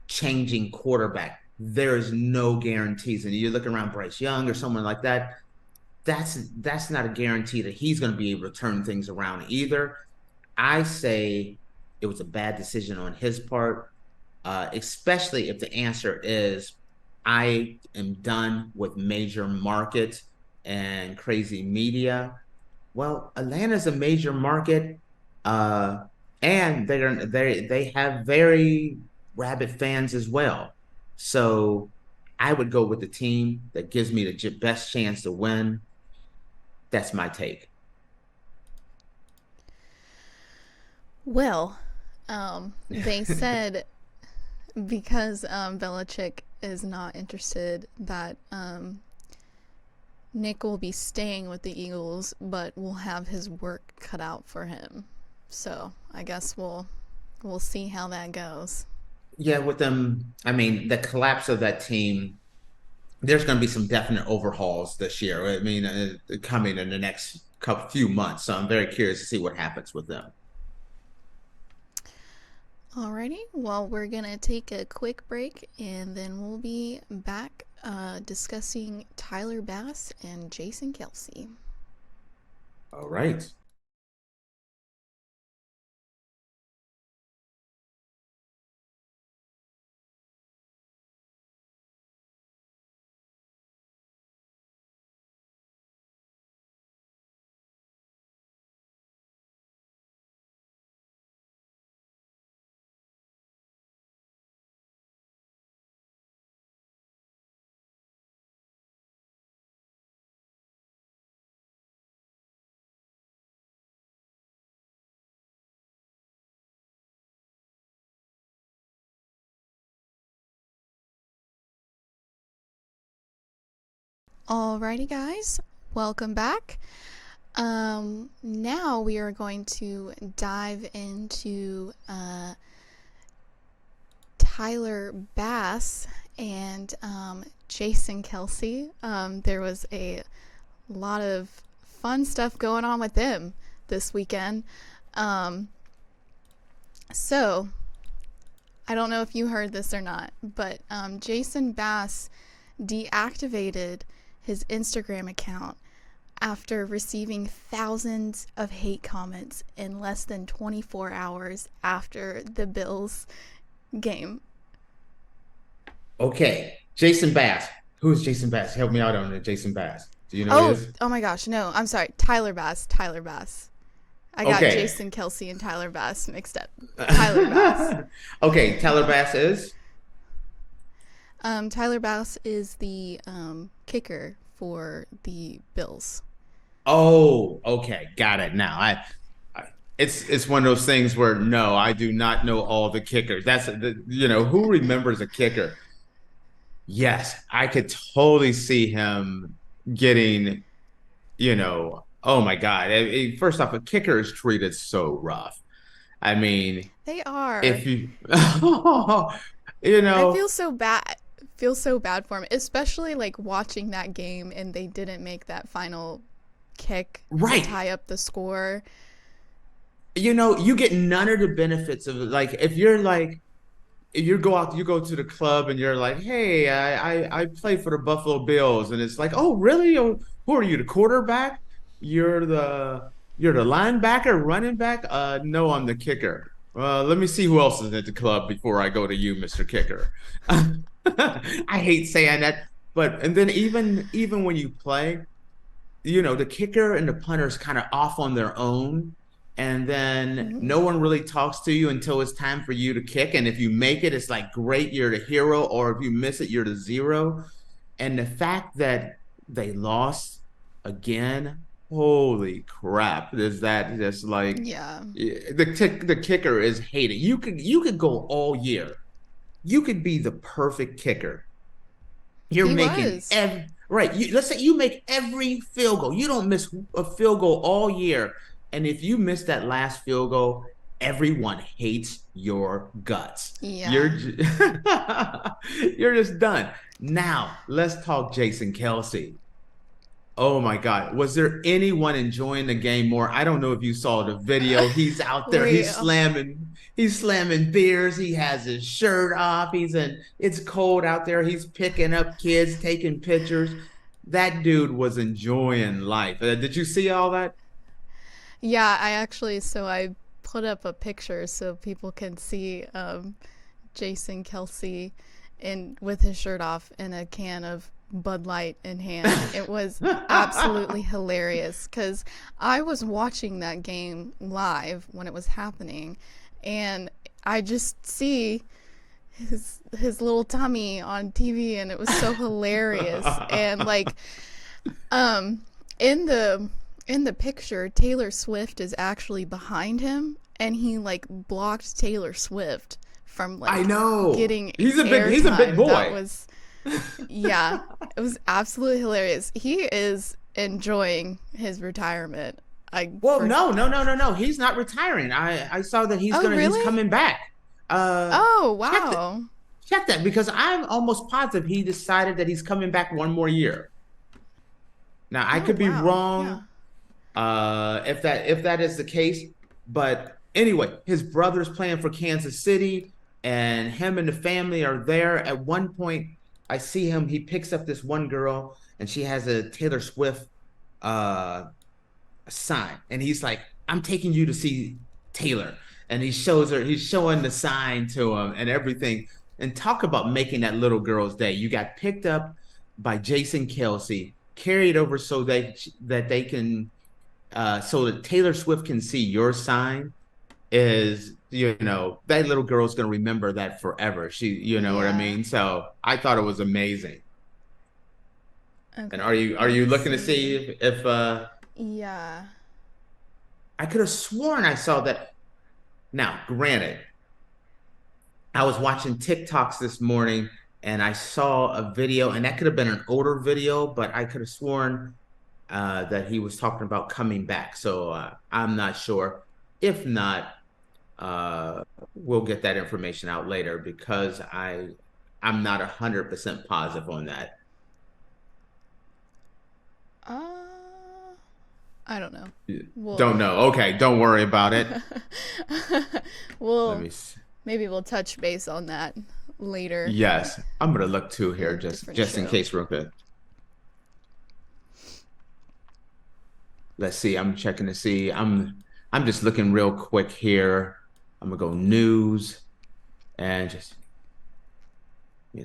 changing quarterback? There is no guarantees, and you look around Bryce Young or someone like that. That's not a guarantee that he's going to be able to turn things around either. I say it was a bad decision on his part, especially if the answer is I am done with major markets and crazy media. Well, Atlanta's a major market, uh, and they have very rabid fans as well. So I would go with the team that gives me the best chance to win. That's my take. well, they said because Belichick is not interested that Nick will be staying with the Eagles, but will have his work cut out for him. So I guess we'll see how that goes. Yeah, with them, I mean, the collapse of that team, there's going to be some definite overhauls this year. I mean, coming in the next couple few months. So I'm very curious to see what happens with them. Alrighty, well, we're gonna take a quick break and then we'll be back discussing Tyler Bass and Jason Kelsey. All right. Alrighty, guys, welcome back. Now we are going to dive into Tyler Bass and Jason Kelsey. There was a lot of fun stuff going on with them this weekend. So, I don't know if you heard this or not, but Jason Bass deactivated his Instagram account after receiving thousands of hate comments in less than 24 hours after the Bills game. Okay, Jason Bass. Who is Jason Bass? Help me out on it. Jason Bass. Do you know who he is? Oh my gosh, no, I'm sorry. Tyler Bass. I got Okay. Jason Kelsey and Tyler Bass mixed up. Tyler Bass. Okay, Tyler Bass is? Tyler Bass is the kicker for the Bills. Oh, okay, got it. Now, it's one of those things where no, I do not know all the kickers. Who remembers a kicker? Yes, I could totally see him getting, oh my God. First off, a kicker is treated so rough. I mean, They are. if you, I feel so bad. Feel so bad for him, especially like watching that game and they didn't make that final kick to right. tie up the score. You get none of the benefits of it. Like if you go out, you go to the club and you're like, hey, I play for the Buffalo Bills, and it's like, oh, really? Oh, who are you, the quarterback? You're the linebacker, running back? No, I'm the kicker. Let me see who else is at the club before I go to you, Mr. Kicker. I hate saying that, but and then even when you play, the kicker and the punter is kind of off on their own. And then Mm-hmm. no one really talks to you until it's time for you to kick. And if you make it, it's like, great, you're the hero. Or if you miss it, you're the zero. And the fact that they lost again, holy crap, is that just like Yeah, the kicker is hated. You could go all year. You could be the perfect kicker. You're he making was. every right. Let's say you make every field goal. You don't miss a field goal all year, and if you miss that last field goal, everyone hates your guts. Yeah. You're just done. Now let's talk Jason Kelsey. Oh my God. Was there anyone enjoying the game more? I don't know if you saw the video. He's out there, Wait. he's slamming beers, he has his shirt off, it's cold out there, he's picking up kids, taking pictures. That dude was enjoying life. Did you see all that? Yeah, I put up a picture so people can see Jason Kelsey with his shirt off and a can of Bud Light in hand. It was absolutely hilarious because I was watching that game live when it was happening, and I just see his little tummy on TV, and it was so hilarious. And like, in the picture, Taylor Swift is actually behind him, and he like blocked Taylor Swift from I like know. getting He's a big airtime. That boy. was yeah, it was absolutely hilarious. He is enjoying his retirement. Well, no. He's not retiring. I saw that Oh, he's really? coming back. Oh, Check that. wow. Check that, because I'm almost positive he decided that he's coming back one more year. Now I Oh, could be wow. Yeah. wrong, if that is the case, but anyway, his brother's playing for Kansas City, and him and the family are there. At one point, I see him. He picks up this one girl, and she has a Taylor Swift uh, sign, and he's like, "I'm taking you to see Taylor," and he's showing the sign to him and everything. And talk about making that little girl's day. You got picked up by Jason Kelsey, carried over that they can so that Taylor Swift can see your sign. Is that little girl's going to remember that forever. You know what I Yeah. mean? So I thought it was amazing. And are Okay. Let you me looking to see see. if Yeah. I could have sworn I saw that. Now, granted, I was watching TikToks this morning, and I saw a video, and that could have been an older video, but I could have sworn that he was talking about coming back. So I'm not sure. If not, we'll get that information out later because I'm not 100% positive on that. I don't know. We'll Don't know. Okay, don't worry about it. Let we'll me see. maybe we'll touch base on that later Yes, I'm gonna look too in a here different just in show. case real quick. Let's see. I'm checking to see. I'm just looking real quick here. I'm gonna go news and just yeah.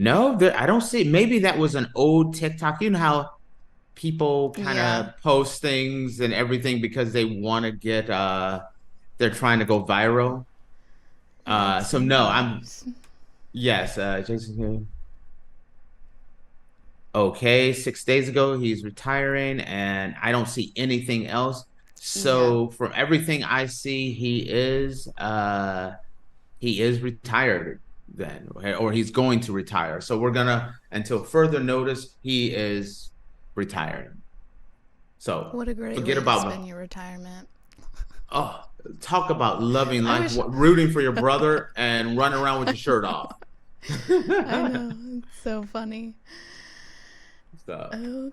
No, I don't see. Maybe that was an old TikTok. You know how people kind Yeah. of post things and everything because they want to get they're trying to go viral. So no, I'm Sometimes. yes, Jason. Okay, 6 days ago he's retiring, and I don't see anything else. Yeah. So from everything I see, he is retired then, or he's going to retire. So we're gonna, until further notice, he is retiring. So What a great forget way to about spend your retirement. oh, talk about loving I life, wish. rooting for your brother and running around with your shirt off. I know. It's so funny. So Oh.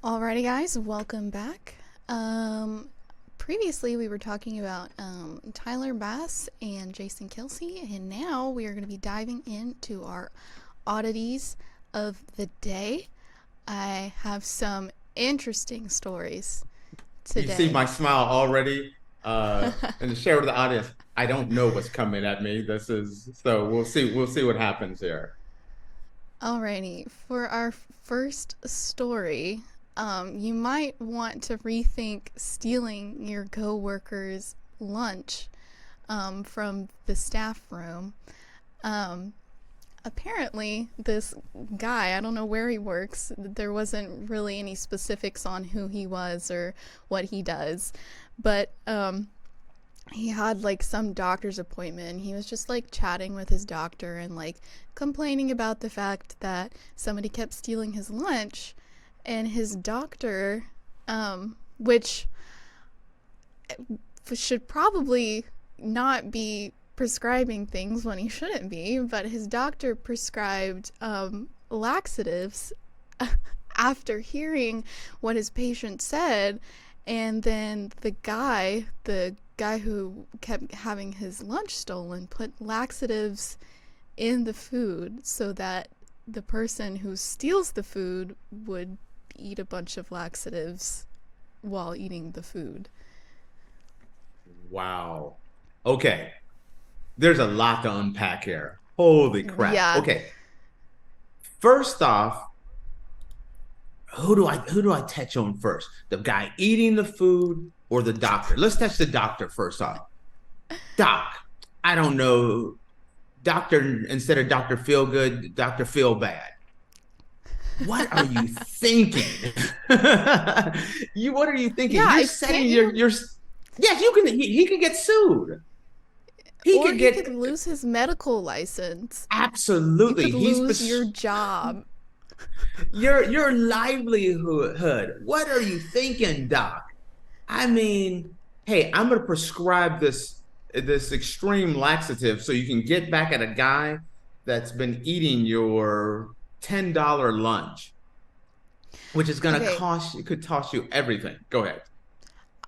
Alrighty, guys, welcome back. Previously, we were talking about Tyler Bass and Jason Kelsey, and now we are going to be diving into our oddities of the day. I have some interesting stories you see today. my smile already, and to share with the audience, I don't know what's coming at me. This is so we'll see. We'll see what happens here. Alrighty, for our first story, you might want to rethink stealing your coworker's lunch from the staff room. Um, Apparently, this guy, I don't know where he works, there wasn't really any specifics on who he was or what he does, but he had like some doctor's appointment and he was just like chatting with his doctor and like complaining about the fact that somebody kept stealing his lunch, and his doctor, which should probably not be prescribing things when he shouldn't be, but his doctor prescribed laxatives after hearing what his patient said. And then the guy who kept having his lunch stolen, put laxatives in the food so that the person who steals the food would eat a bunch of laxatives while eating the food. Wow. Okay. There's a lot to unpack here. Holy crap. Yeah. Okay. First off, who do I touch on first? The guy eating the food or the doctor? Let's touch the doctor first off. Doc, I don't know. Doctor, instead of Dr. Feel Good, Dr. Feel Bad. What are you thinking? What are you thinking? Yeah, You're I setting can't you your yes, you can he can get sued. He Or could he could get lose his medical license. You absolutely. could lose your job. Your livelihood. What are you thinking, doc? I mean, hey, I'm going to prescribe this extreme laxative so you can get back at a guy that's been eating your $10 lunch, which is going to Okay, cost it could cost you everything. Go ahead.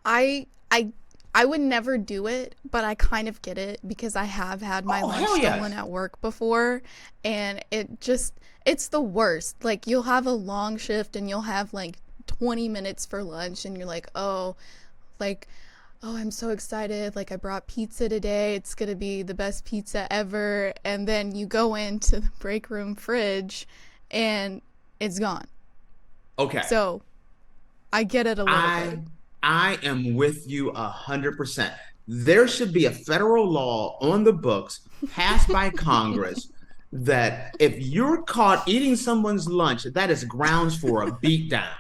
I I I would never do it, but I kind of get it because I have had my Oh, lunch hell stolen yes. at work before, and it's the worst. Like you'll have a long shift and you'll have like 20 minutes for lunch and you're like, like oh, I'm so excited. Like I brought pizza today. It's going to be the best pizza ever. And then you go into the break room fridge and it's gone. Okay. So, I get it a little bit. I I am with you 100%. There should be a federal law on the books passed by Congress that if you're caught eating someone's lunch, that is grounds for a beatdown.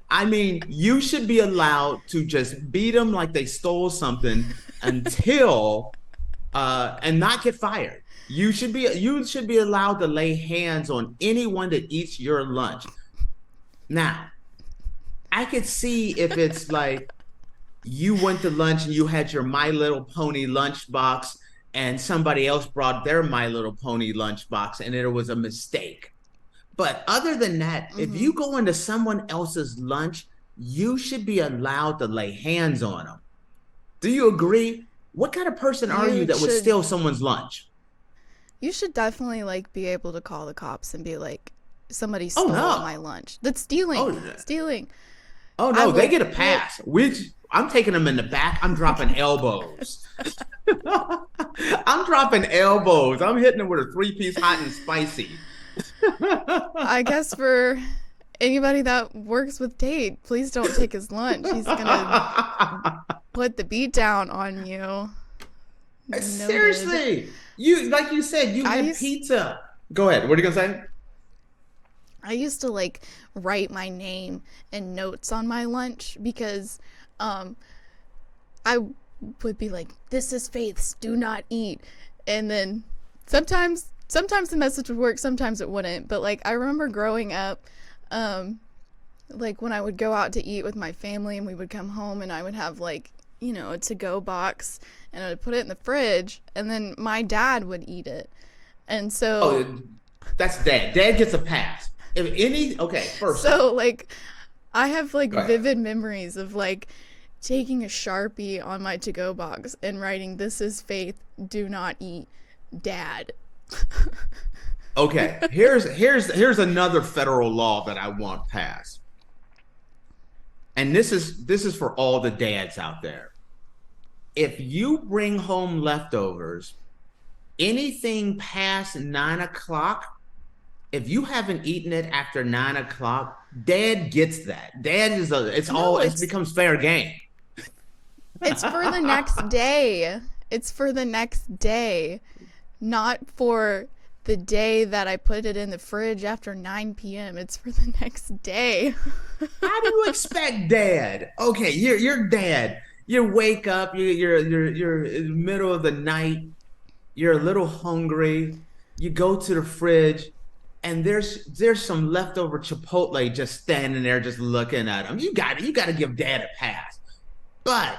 I mean, you should be allowed to just beat them like they stole something until and not get fired. You should be allowed to lay hands on anyone that eats your lunch. Now, I could see if it's like you went to lunch and you had your My Little Pony lunchbox and somebody else brought their My Little Pony lunchbox and it was a mistake. But other than that, if Mhm. you go into someone else's lunch, you should be allowed to lay hands on them. Do you agree? What kind of person are you You that would should steal someone's lunch? you should definitely like be able to call the cops and be like somebody Oh stole no. my lunch. That's stealing. Oh, Stealing. oh I no, they will get a pull pass. Which I'm taking them in the back. I'm dropping elbows. I'm dropping elbows. I'm hitting them with a three-piece hot and spicy. I guess for anybody that works with Tate, please don't take his lunch. He's going to put the beat down on you. Noted. Seriously, you like you said, you I had used pizza. Go ahead. What are you gonna say? I used to like write my name and notes on my lunch because um I would be like, "This is Faith's. Do not eat," and then sometimes the message would work, sometimes it wouldn't. But like I remember growing up, um, like when I would go out to eat with my family and we would come home and I would have like a to-go box and I would put it in the fridge and then my dad would eat it, and so Oh, that's dad. Dad gets a pass. If any, okay. First off, so like I have like go ahead. vivid memories of like taking a Sharpie on my to-go box and writing, "This is Faith, do not eat, Dad." Okay, here's another federal law that I want passed, and this is for all the dads out there. If you bring home leftovers, anything past 9 o'clock, if you haven't eaten it after 9 o'clock, dad gets that. Dad is a it's all No, it becomes fair game. it's for the next day. It's for the next day, not for the day that I put it in the fridge after 9 p.m. It's for the next day. How do you expect dad? Okay, you're dad. You wake up, you're in the middle of the night, you're a little hungry, you go to the fridge, and there's some leftover Chipotle just standing there just looking at him. You gotta give dad a pass. But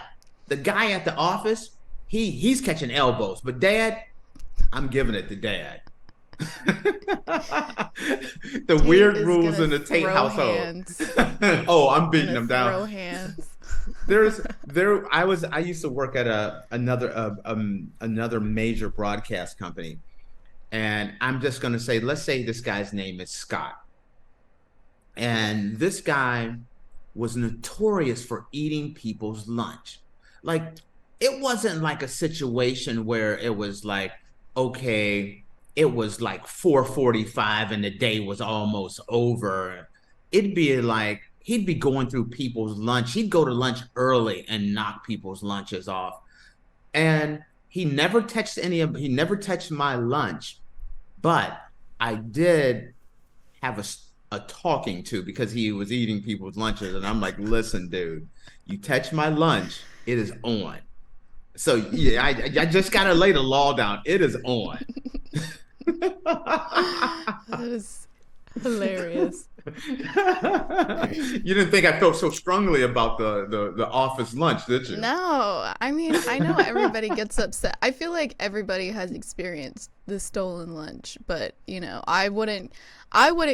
the guy at the office, he's catching elbows. But dad, I'm giving it to dad. The Tate weird is rules gonna in the Tate throw household. hands. Oh, I'm beating Gonna them down. throw hands. I used to work at another major broadcast company, and I'm just gonna say, let's say this guy's name is Scott, and this guy was notorious for eating people's lunch. Like, it wasn't like a situation where it was like, okay, it was like 4:45 and the day was almost over. It'd be like he'd be going through people's lunch. He'd go to lunch early and knock people's lunches off. And he never touched my lunch, but I did have a talking to because he was eating people's lunches. And I'm like, listen, dude, you touch my lunch, it is on. So yeah, I just gotta lay the law down. It is on. That is hilarious. You didn't think I felt so strongly about the office lunch, did you? No, I mean, I know everybody gets upset. I feel like everybody has experienced the stolen lunch, but, I wouldn't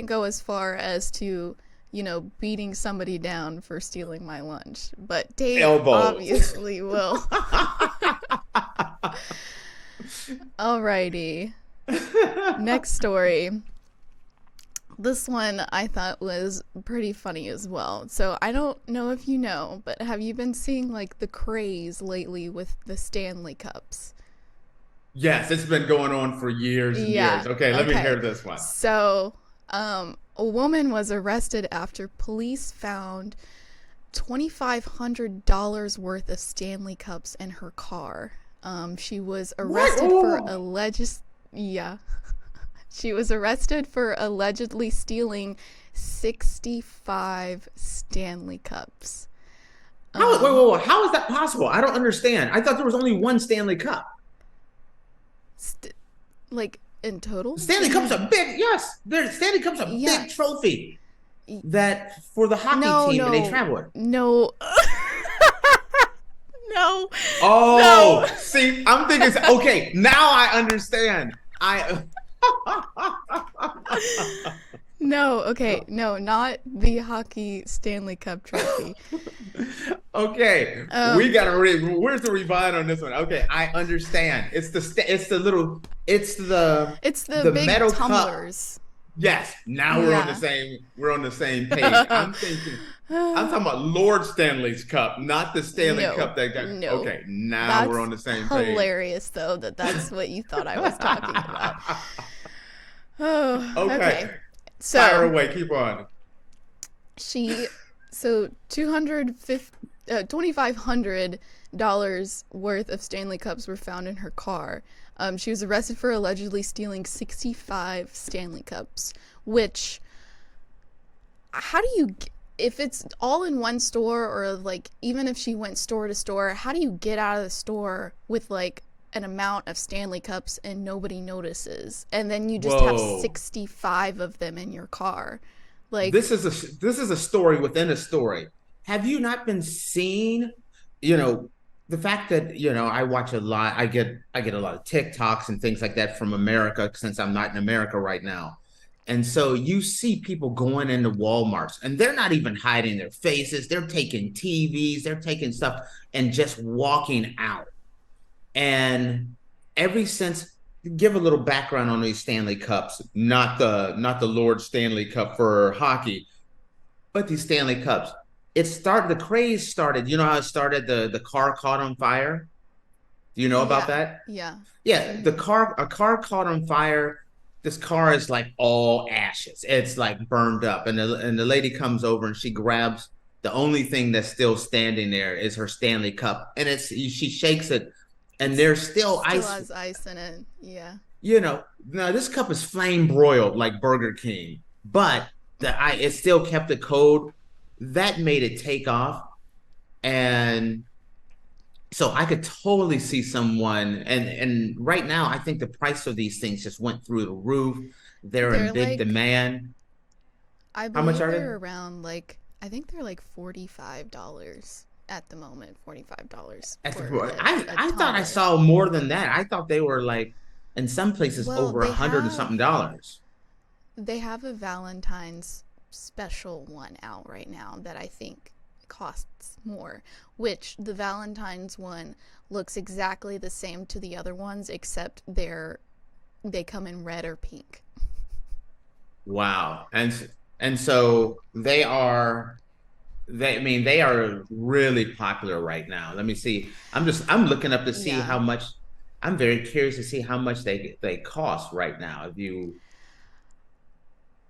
go as far as to, beating somebody down for stealing my lunch, but Dave Elbows. obviously will. Alrighty. Next story. This one I thought was pretty funny as well. So I don't know if you know, but have you been seeing like the craze lately with the Stanley Cups? Yes, it's been going on for years and Yeah. years. Okay, let me Okay. hear this one. So, a woman was arrested after police found $2,500 worth of Stanley Cups in her car. She was What? arrested for Oh, yeah. She was arrested for allegedly stealing 65 Stanley Cups. how? Wait, Um, wait, wait. How is that possible? I don't understand. I thought there was only one Stanley Cup. st- like in total? Stanley Cup's a big yes. Stanley Cup's a Yeah. big trophy that for the hockey No, team and they no, travel it. no, no, no. Oh, see, I'm thinking. Okay, now I understand. I No, okay, no, not the hockey Stanley Cup trophy. okay. We Um, gotta read. Where's the rewind on this one? Okay, I understand. It's the little. It's it's the the big metal cup. tumblers. Yes. Now we're on the Yeah. same. We're on the same page. I'm thinking. I'm talking about Lord Stanley's Cup, not the Stanley No, Cup that got. no. Okay, now we're That's on the same page. hilarious, though, that's what you thought I was talking about. Oh, Okay, okay. fire So away. Keep on. she, so 250, $2,500 worth of Stanley Cups were found in her car. She was arrested for allegedly stealing 65 Stanley Cups, which, how do you, if it's all in one store, or like even if she went store to store, how do you get out of the store with like an amount of Stanley Cups and nobody notices, and then you just have Whoa. 65 of them in your car? Like, This is a story within a story. Have you not been seeing, you know, the fact that, I watch a lot, I get a lot of TikToks and things like that from America since I'm not in America right now. And so you see people going into Walmarts and they're not even hiding their faces. They're taking TVs, they're taking stuff and just walking out. And ever since, give a little background on these Stanley Cups, not the Lord Stanley Cup for hockey, but these Stanley Cups. The craze started. You know how it started? The car caught on fire. Do you know about yeah, that? yeah. Yeah, Mm-hmm. a car caught on fire. This car is like all ashes. It's like burned up, and the lady comes over and she grabs the only thing that's still standing there is her Stanley Cup, and she shakes it, and It's there's still still ice. has ice in it. Yeah. Now this cup is flame broiled like Burger King, but it still kept the code. That made it take off, and so I could totally see someone. And right now, I think the price of these things just went through the roof. They're in They're big like, demand. I How much believe are they? they're around like, I think they're like $45 at the moment. $45 At the for point, a I thought I tumbler. saw more than that. I thought they were like in some places Well, over a hundred and something dollars. they have a Valentine's special one out right now that I think costs more, which the Valentine's one looks exactly the same to the other ones, except they come in red or pink. Wow. And so I mean they are really popular right now. Let me see. I'm looking up to see Yeah. how much. I'm very curious to see how much they cost right now. If you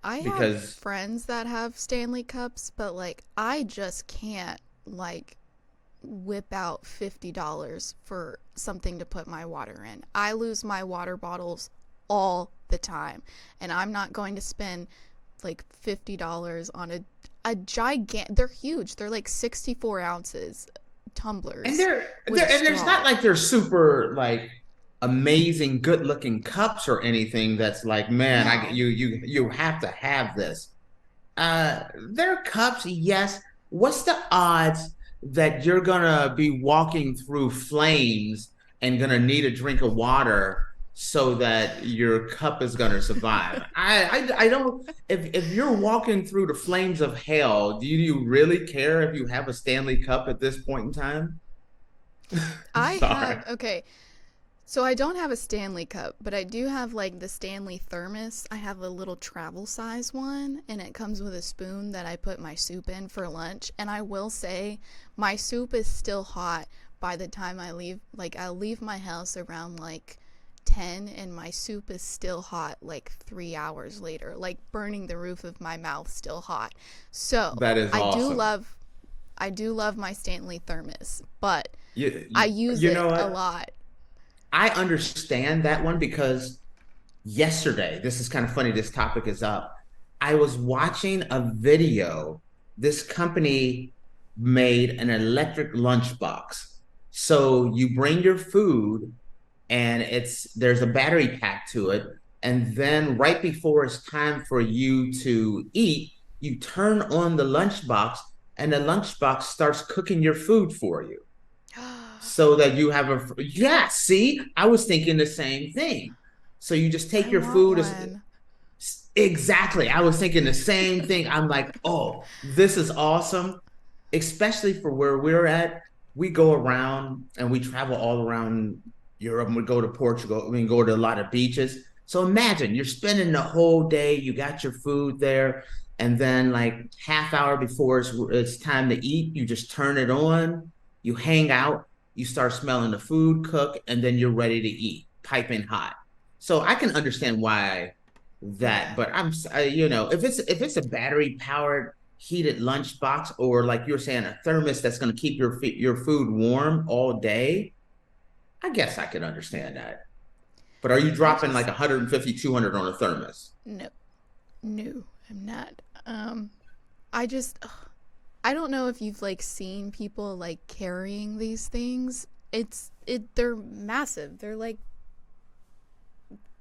I have Because friends that have Stanley Cups, but like I just can't like whip out $50 for something to put my water in. I lose my water bottles all the time, and I'm not going to spend like $50 on a gigant. They're huge. They're like 64 ounces. And tumblers they're with a and there's not straw. like they're super like amazing, good looking cups or anything that's like, man, I No. you have to have this. They're cups, yes. What's the odds that you're gonna be walking through flames and gonna need a drink of water so that your cup is gonna survive? I don't. If you're walking through the flames of hell, do you really care if you have a Stanley Cup at this point in time? I Sorry. have, okay, so I don't have a Stanley cup, but I do have like the Stanley thermos. I have a little travel size one, and it comes with a spoon that I put my soup in for lunch. And I will say, my soup is still hot by the time I leave. Like, I'll leave my house around like 10, and my soup is still hot like 3 hours later, like burning the roof of my mouth still hot. So That is I do awesome. love, I do love my Stanley thermos, but I You, use you it know a what? lot. I understand that one because yesterday, this is kind of funny, this topic is up. I was watching a video. This company made an electric lunchbox. So you bring your food and there's a battery pack to it. And then right before it's time for you to eat, you turn on the lunchbox and the lunchbox starts cooking your food for you so that you have yeah, see, I was thinking the same thing. So you just take I your want food one. exactly. I was thinking the same thing. I'm like, oh, this is awesome, especially for where we're at. We go around and we travel all around Europe and we go to Portugal. We go to a lot of beaches. So imagine you're spending the whole day, you got your food there, and then like half hour before it's time to eat, you just turn it on, you hang out, you start smelling the food cook, and then you're ready to eat, piping hot. So I can understand why that, Yeah. but if it's a battery powered heated lunchbox or like you're saying a thermos that's going to keep your food warm all day, I guess I can understand that. But are you I dropping like just 150, 200 on a thermos? no, no, I'm not. I just I don't know if you've like seen people like carrying these things. They're massive. They're like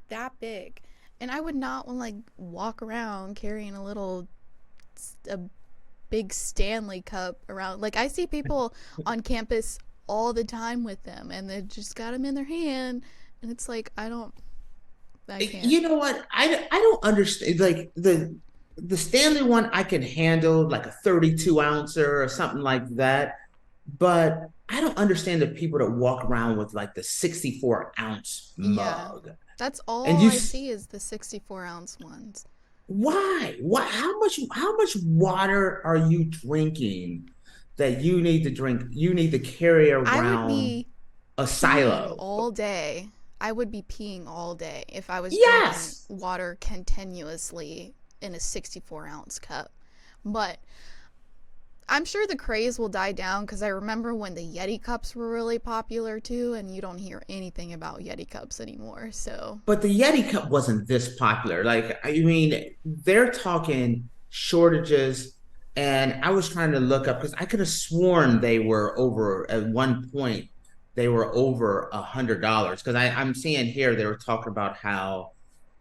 that big. And I would not want to like walk around carrying a big Stanley cup around. Like I see people on campus all the time with them, and they just got them in their hand, and it's like I can't. You know what? I don't understand. Like the Stanley one, I can handle like a 32 ouncer or something like that. But I don't understand the people that walk around with like the 64-ounce Yeah, mug. that's And all you, I see is the 64-ounce ones. why? Why? How much water are you drinking that you need to drink? You need to carry I would around be a peeing silo. all day. I would be peeing all day if I was drinking Yes. water continuously in a 64-ounce cup. But I'm sure the craze will die down because I remember when the Yeti cups were really popular too, and you don't hear anything about Yeti cups anymore. So, But the Yeti cup wasn't this popular. Like, I mean, they're talking shortages. And I was trying to look up because I could have sworn they were over at one point, they were over $100. Because I'm seeing here they were talking about how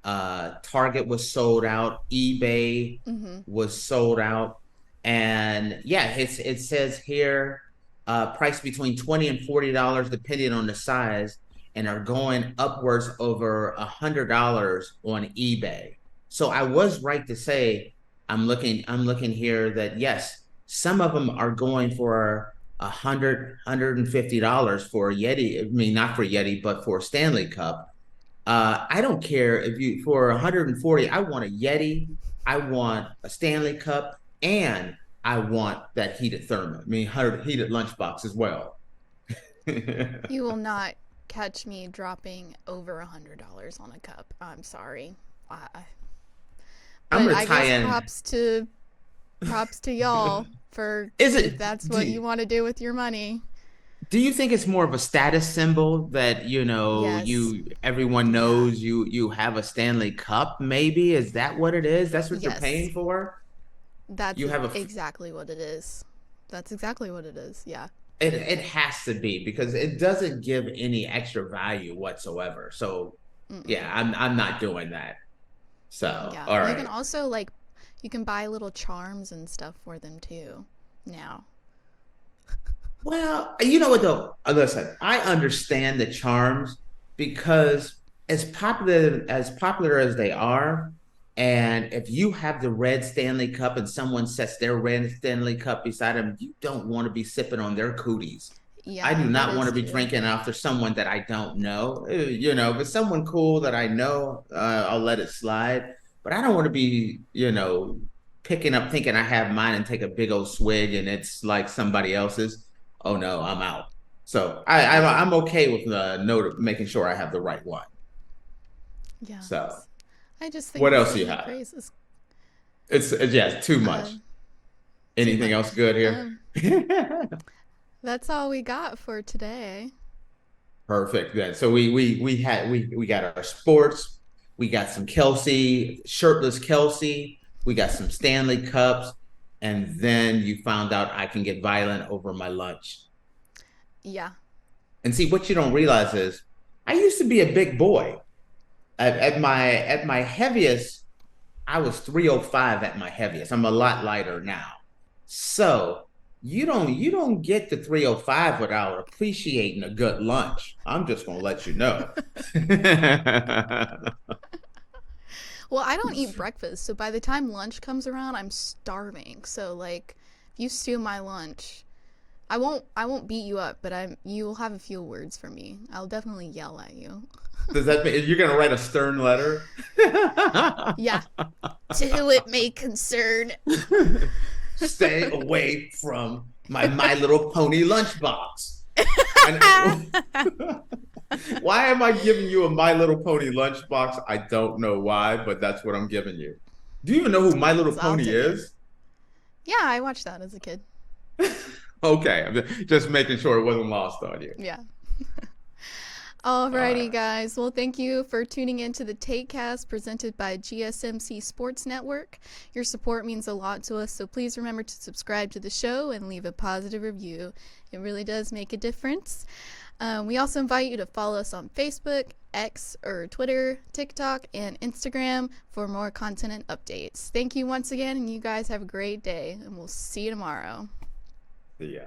Target was sold out, eBay mm-hmm. was sold out. And yeah, it says here price between $20 and $40 depending on the size and are going upwards over $100 on eBay. So I was right to say I'm looking here that yes, some of them are going for $150 for a Yeti. I mean, not for Yeti, but for a Stanley Cup. I don't care if you for 140. I want a Yeti, I want a Stanley Cup, and I want that heated thermos. I mean, heated lunchbox as well. You will not catch me dropping over $100 on a cup. I'm sorry. I, I'm but gonna I tie guess in. props to y'all for Is if it? that's what you want to do with your money. Do you think it's more of a status symbol that Yes. everyone Yeah. knows you have a Stanley Cup? Maybe is that what it is? That's what you're Yes. paying for. That's You have a exactly what it is. That's exactly what it is. Yeah. It has to be because it doesn't give any extra value whatsoever. So Mm-mm. yeah, I'm not doing that. So Yeah, all you can right. also like you can buy little charms and stuff for them too now. Well, you know what though? Listen, I understand the charms because as popular as they are, and if you have the red Stanley Cup and someone sets their red Stanley Cup beside them, you don't want to be sipping on their cooties. I Yeah, do that not want is to be true. drinking after someone that I don't know. You know, if it's someone cool that I know, I'll let it slide. But I don't want to be, picking up thinking I have mine and take a big old swig and it's like somebody else's. Oh no, I'm out. So Yeah. I'm okay with the note of making sure I have the right one. Yeah. So I just think what the else do you silly have? craze is It's yeah, it's too uh much. too Anything else much. good here? That's all we got for today. Perfect. Then so we got our sports, we got some Kelsey, shirtless Kelsey, we got some Stanley Cups, and then you found out I can get violent over my lunch. Yeah. And see what you don't realize is I used to be a big boy. At my heaviest, I was 305 at my heaviest. I'm a lot lighter now. So you don't get to 305 without appreciating a good lunch. I'm just gonna let you know. Well, I don't eat breakfast, so by the time lunch comes around, I'm starving. So like, if you steal my lunch, I won't beat you up, but you'll have a few words for me. I'll definitely yell at you. Does that mean you're gonna write a stern letter? Yeah. To who it may concern. Stay away from My Little Pony lunchbox. And why am I giving you a My Little Pony lunchbox? I don't know why, but that's what I'm giving you. Do you even know who My Little So I'll Pony take it. is? Yeah, I watched that as a kid. Okay, I'm just making sure it wasn't lost on you. Yeah. All Alrighty, right. guys. Well, thank you for tuning in to the Tatecast presented by GSMC Sports Network. Your support means a lot to us, so please remember to subscribe to the show and leave a positive review. It really does make a difference. We also invite you to follow us on Facebook, X, or Twitter, TikTok, and Instagram for more content and updates. Thank you once again, and you guys have a great day, and we'll see you tomorrow. Yeah.